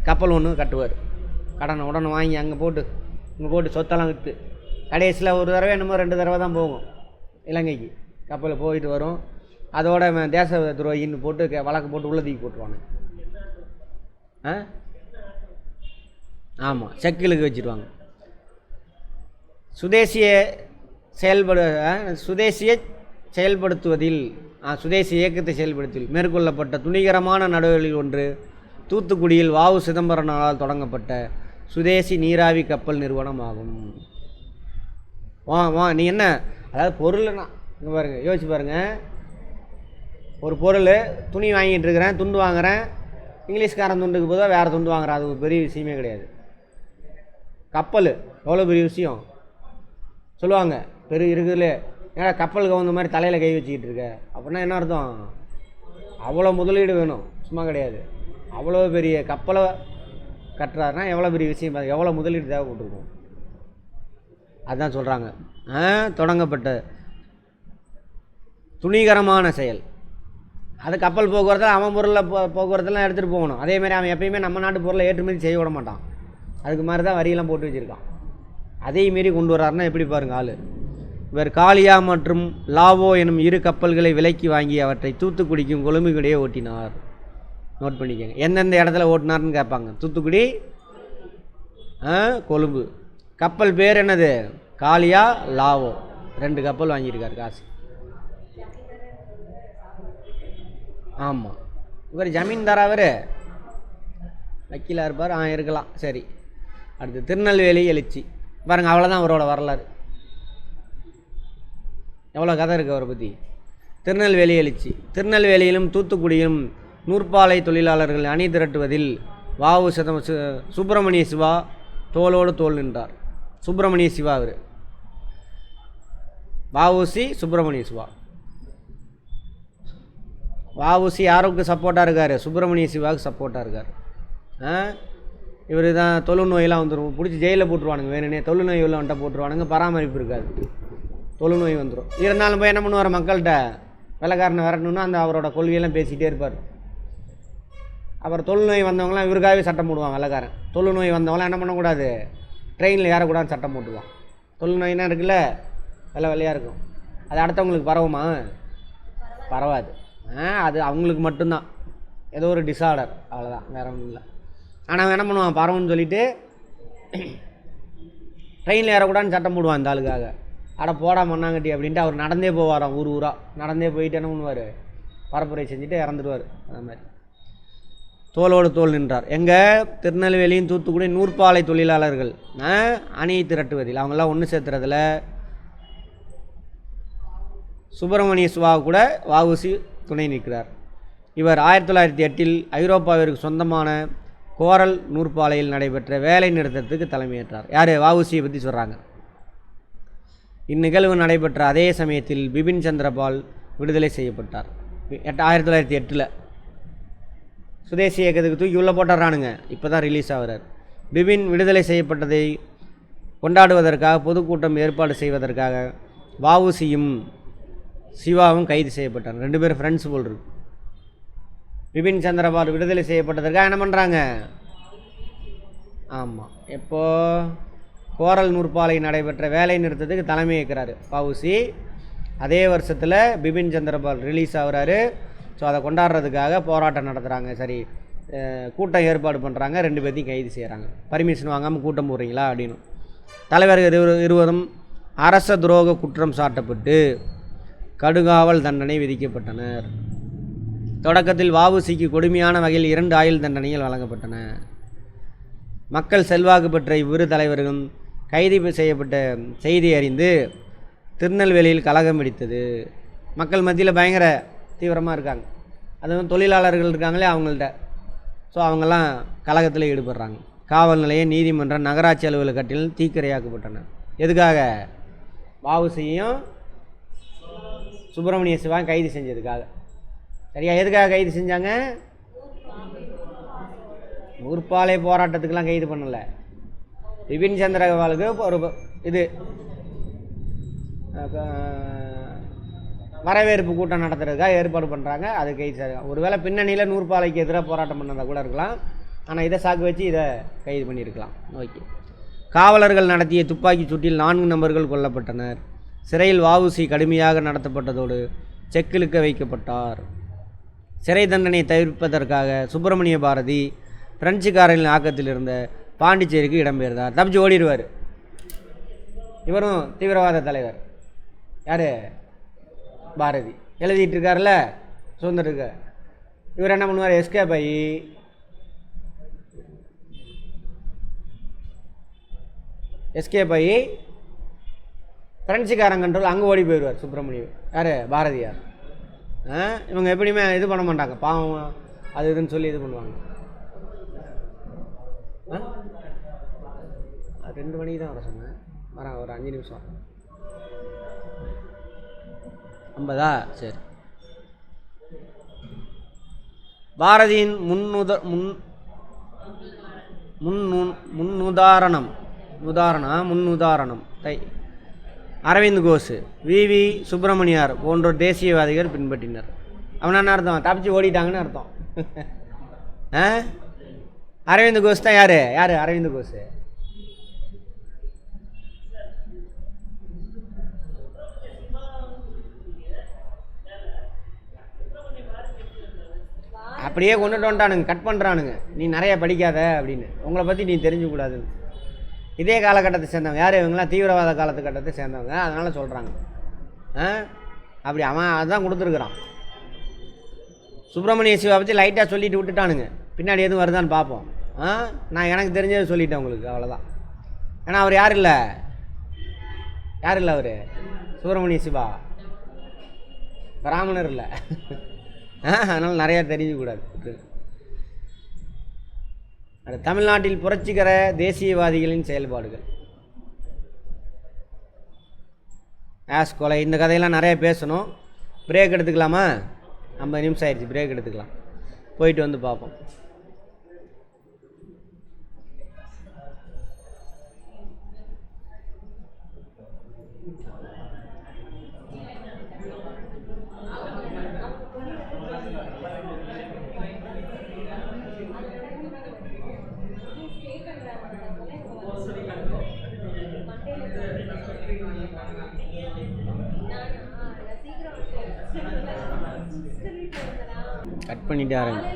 கப்பல் ஒன்று கட்டுவார். உடனே வாங்கி அங்கே போட்டு சொத்தெல்லாம் விற்று கடைசியில் ஒரு தடவை என்னமோ 2 தடவை தான் போகும் இலங்கைக்கு. கப்பலில் போயிட்டு வரும். அதோட தேச துரோகின்னு போட்டு வழக்கு போட்டு உள்ள தூக்கி போட்டுருவாங்க. ஆமாம், செக்கிலுக்கு வச்சுருவாங்க. சுதேசிய செயல்படுத்துவதில் சுதேசி இயக்கத்தை செயல்படுத்துவதில் மேற்கொள்ளப்பட்ட துணிகரமான நடவடிக்கைகளில் ஒன்று தூத்துக்குடியில் வ.உ. சிதம்பரனாரால் தொடங்கப்பட்ட சுதேசி நீராவி கப்பல் நிறுவனம் ஆகும். நீ என்ன, அதாவது பொருள்னா இங்கே பாருங்கள், யோசிச்சு பாருங்கள். ஒரு பொருள் துணி வாங்கிட்டு இருக்கிறேன், துண்டு வாங்குகிறேன், இங்கிலீஷ்காரன் துண்டுக்கு போதும் வேறு துண்டு வாங்குறேன், அது ஒரு பெரிய விஷயமே கிடையாது. கப்பல் எவ்வளோ பெரிய விஷயம் சொல்லுவாங்க, பெரிய இருக்குதுல, ஏன்னா கப்பல் கவுந்த மாதிரி தலையில் கை வச்சுக்கிட்டு இருக்க அப்படின்னா என்ன அர்த்தம்? அவ்வளோ முதலீடு வேணும், சும்மா கிடையாது. அவ்வளோ பெரிய கப்பலை கட்டுறாருன்னா எவ்வளோ பெரிய விஷயம், எவ்வளோ முதலீடு தேவைப்பட்டிருக்கும். அதுதான் சொல்கிறாங்க, தொடங்கப்பட்ட துணிகரமான செயல். அது கப்பல் போக்குவரத்தில் அவன் பொருளில் போக்குவரத்துலாம் எடுத்துகிட்டு போகணும். அதேமாதிரி அவன் எப்பயுமே நம்ம நாட்டு பொருளை ஏற்றுமதி செய்ய விட மாட்டான். அதுக்கு மாதிரி தான் வரியெல்லாம் போட்டு வச்சுருக்கான். அதே மாரி கொண்டு வர்றாருன்னா எப்படி பாருங்கள் ஆள். இவர் காளியா மற்றும் லாவோ எனும் இரு கப்பல்களை விலைக்கு வாங்கி அவற்றை தூத்துக்குடிக்கும் கொழும்புக்கிடையே ஓட்டினார். நோட் பண்ணிக்கோங்க, எந்தெந்த இடத்துல ஓட்டினார்னு கேட்பாங்க. தூத்துக்குடி, கொழும்பு. கப்பல் பேர் என்னது? காளியா, லாவோ. 2 கப்பல் வாங்கியிருக்கார் காசு. ஆமாம், இவர் ஜமீன்தாரா? அவர் வக்கீலாக இருப்பார். இருக்கலாம். சரி, அடுத்து திருநெல்வேலி எழுச்சி பாருங்கள். அவ்வளோதான் அவரோட வரலாறு. எவ்வளோ கதை இருக்குது அவரை பற்றி. திருநெல்வேலி எழுச்சி. திருநெல்வேலியிலும் தூத்துக்குடியிலும் நூற்பாலை தொழிலாளர்கள் அணி திரட்டுவதில் வாவு சுப்பிரமணிய சிவா தோளோடு தோல் நின்றார். சுப்பிரமணிய சிவா அவர், வஉசி சுப்பிரமணிய சிவா. வஉசி யாருக்கு சப்போர்ட்டாக இருக்கார்? சுப்பிரமணிய சிவாவுக்கு சப்போர்ட்டாக இருக்கார். இவர் தான் தொழுநோயெல்லாம் வந்துடும், பிடிச்சி ஜெயிலில் போட்டுருவானுங்க. வேணுனே தொழுநோய் உள்ள வந்துட்ட போட்டுருவானுங்க, பராமரிப்பு இருக்காது, தொழுநோய் வந்துடும். இருந்தாலும் போய் என்ன பண்ணுவார், மக்கள்கிட்ட வெள்ளைக்காரனை விரட்டணுன்னா அந்த அவரோட கொள்கையெல்லாம் பேசிகிட்டே இருப்பார். அப்புறம் தொழுநோய் வந்தவங்களாம் இவருக்காகவே சட்டம் போடுவான் வெள்ளைக்காரன். தொழுநோய் வந்தவங்களாம் என்ன பண்ணக்கூடாது, ட்ரெயினில் ஏறக்கூடாதுன்னு சட்டம் போட்டுவான். தொழுநோய்னா இருக்குல்ல, வெள்ளையாக இருக்கும், அது அடுத்தவங்களுக்கு பரவுமா? பரவாது. அது அவங்களுக்கு மட்டும்தான், ஏதோ ஒரு டிஸார்டர், அவ்வளோதான், வேறு ஒன்றும் இல்லை. ஆனால் அவன் என்ன பண்ணுவான், பரவுன்னு சொல்லிவிட்டு ட்ரெயினில் ஏறக்கூடாதுன்னு சட்டம் போடுவான் இந்த ஆளுக்காக. போடா மண்ணாங்கட்டி அப்படின்ட்டு அவர் நடந்தே போவாராம், ஊர் ஊராக நடந்தே போயிட்டு என்ன பண்ணுவார், பரப்புரை செஞ்சுட்டு இறந்துடுவார். அந்த மாதிரி தோளோடு தோல் நின்றார். எங்கே? திருநெல்வேலியும் தூத்துக்குடி நூற்பாலை தொழிலாளர்கள் அணியை திரட்டுவதில், அவங்களாம் ஒன்று சேர்த்துறதுல சுப்பிரமணிய சிவா கூட வஉசி துணை நிற்கிறார். இவர் 1908 ஐரோப்பாவிற்கு சொந்தமான கோரல் நூற்பாலையில் நடைபெற்ற வேலை நிறுத்தத்துக்கு தலைமையேற்றார். யார்? வஉசியை பற்றி சொல்கிறாங்க. இந்நிகழ்வு நடைபெற்ற அதே சமயத்தில் பிபின் சந்திரபால் விடுதலை செய்யப்பட்டார். 1908 சுதேசி இயக்கத்துக்கு தூக்கி உள்ளே போட்டுறானுங்க, இப்போ தான் ரிலீஸ் ஆகிறார். பிபின் விடுதலை செய்யப்பட்டதை கொண்டாடுவதற்காக பொதுக்கூட்டம் ஏற்பாடு செய்வதற்காக வஉசியும் சிவாவும் கைது செய்யப்பட்டார். 2 பேரும் ஃப்ரெண்ட்ஸ் போல் இருக்கு. பிபின் சந்திரபால் விடுதலை செய்யப்பட்டதற்காக என்ன பண்ணுறாங்க? ஆமாம், எப்போது கோரல் நூற்பாலை நடைபெற்ற வேலை நிறுத்தத்துக்கு தலைமை ஏற்கிறாரு வஉசி. அதே வருஷத்தில் பிபின் சந்திரபால் ரிலீஸ் ஆகிறாரு. ஸோ அதை கொண்டாடுறதுக்காக போராட்டம் நடத்துகிறாங்க. சரி, கூட்டம் ஏற்பாடு பண்ணுறாங்க, 2 பேர்த்தையும் கைது செய்கிறாங்க. பர்மிஷன் வாங்காமல் கூட்டம் போடுறீங்களா அப்படின்னு. தலைவர்கள் இருவரும் அரச துரோக குற்றம் சாட்டப்பட்டு கடுங்காவல் தண்டனை விதிக்கப்பட்டனர். தொடக்கத்தில் வஉசிக்கு கொடுமையான வகையில் 2 ஆயுள் தண்டனைகள் வழங்கப்பட்டன. மக்கள் செல்வாக்கு பெற்ற இவ்விரு தலைவர்களும் கைது செய்யப்பட்ட செய்தி அறிந்து திருநெல்வேலியில் கலகம் வெடித்தது. மக்கள் மத்தியில் பயங்கர தீவிரமாக இருக்காங்க. அதுவும் தொழிலாளர்கள் இருக்காங்களே அவங்கள்ட்ட. ஸோ அவங்கெல்லாம் கலகத்தில் ஈடுபடுறாங்க. காவல் நிலையம், நீதிமன்றம், நகராட்சி அலுவலக கட்டில் தீக்கிரையாக்கப்பட்டன. எதுக்காக? வஉசியையும் சுப்பிரமணிய சிவா கைது செஞ்சதுக்காக. சரியா? எதுக்காக கைது செஞ்சாங்க? நூற்பாலை போராட்டத்துக்கெலாம் கைது பண்ணலை. பிபின் சந்திரபாலுக்கு ஒரு இது வரவேற்பு கூட்டம் நடத்துறதுக்காக ஏற்பாடு பண்ணுறாங்க, அது கைது செய்கிறாங்க. ஒருவேளை பின்னணியில் நூற்பாலைக்கு எதிராக போராட்டம் பண்ணதாக கூட இருக்கலாம். ஆனால் இதை சாக்கு வச்சு இதை கைது பண்ணியிருக்கலாம். ஓகே. காவலர்கள் நடத்திய துப்பாக்கி சூட்டில் 4 நபர்கள் கொல்லப்பட்டனர். சிறையில் வஉசி கடுமையாக நடத்தப்பட்டதோடு செக்கிழுக்க வைக்கப்பட்டார். சிறை தண்டனை தவிர்ப்பதற்காக சுப்பிரமணிய பாரதி பிரெஞ்சுக்காரர்களின் ஆக்கத்தில் இருந்த பாண்டிச்சேரிக்கு இடம்பெயர்ந்தார். தப்பிச்சு ஓடிடுவார். இவரும் தீவிரவாத தலைவர். யார்? பாரதி. எழுதிட்டு இருக்கார்ல சுதந்திரத்துக்கு. இவர் என்ன பண்ணுவார்? எஸ்கேப் ஆகி பிரெஞ்சுக்காரன் கண்ட்ரோல் அங்கே ஓடி போயிடுவார் சுப்பிரமணியம். யார்? பாரதியார். இவங்க எப்படியுமே இது பண்ண மாட்டாங்க, பாவம் அது இதுன்னு சொல்லி இது பண்ணுவாங்க. அது 2 மணிக்கு தான் வர சொன்னேன், வரேன் ஒரு 5 நிமிஷம். 50 சரி. பாரதியின் முன்னுதாரணம் அரவிந்த் கோஷ், வி சுப்பிரமணியார் போன்றோர் தேசியவாதிகள் பின்பற்றினர். அவனா என்ன அர்த்தம்? தப்பிச்சு ஓடிட்டாங்கன்னு அர்த்தம். அரவிந்த் கோஷ் தான் யார் அரவிந்த் கோஷ்? அப்படியே கொண்டுட்டு வந்துட்டானுங்க, கட் பண்ணுறானுங்க, நீ நிறைய படிக்காத அப்படின்னு, உங்களை பற்றி நீ தெரிஞ்சுக்கூடாதுன்னு. இதே காலகட்டத்தை சேர்ந்தவங்க யார் இவங்களாம்? தீவிரவாத காலத்துக்கட்டத்தை சேர்ந்தவங்க, அதனால் சொல்கிறாங்க. அப்படி அவன் அதுதான் கொடுத்துருக்குறான். சுப்பிரமணிய சிவா பற்றி லைட்டாக சொல்லிட்டு விட்டுட்டானுங்க, பின்னாடி எதுவும் வருதான்னு பார்ப்போம். நான் எனக்கு தெரிஞ்சதை சொல்லிட்டேன் உங்களுக்கு, அவ்வளோதான். ஏன்னா அவர் யார் இல்லை அவர் சுப்பிரமணிய சிவா பிராமணர் இல்லை. அதனால் நிறையா தெரிஞ்சுக்கூடாது. அது தமிழ்நாட்டில் புரட்சிகர தேசியவாதிகளின் செயல்பாடுகள். கொலை இந்த கதையெல்லாம் நிறைய பேசணும். பிரேக் எடுத்துக்கலாமா? 50 நிமிஷம் ஆயிடுச்சு, பிரேக் எடுத்துக்கலாம், போயிட்டு வந்து பார்ப்போம். கட் பண்ணிட்டு ஆரம்பி.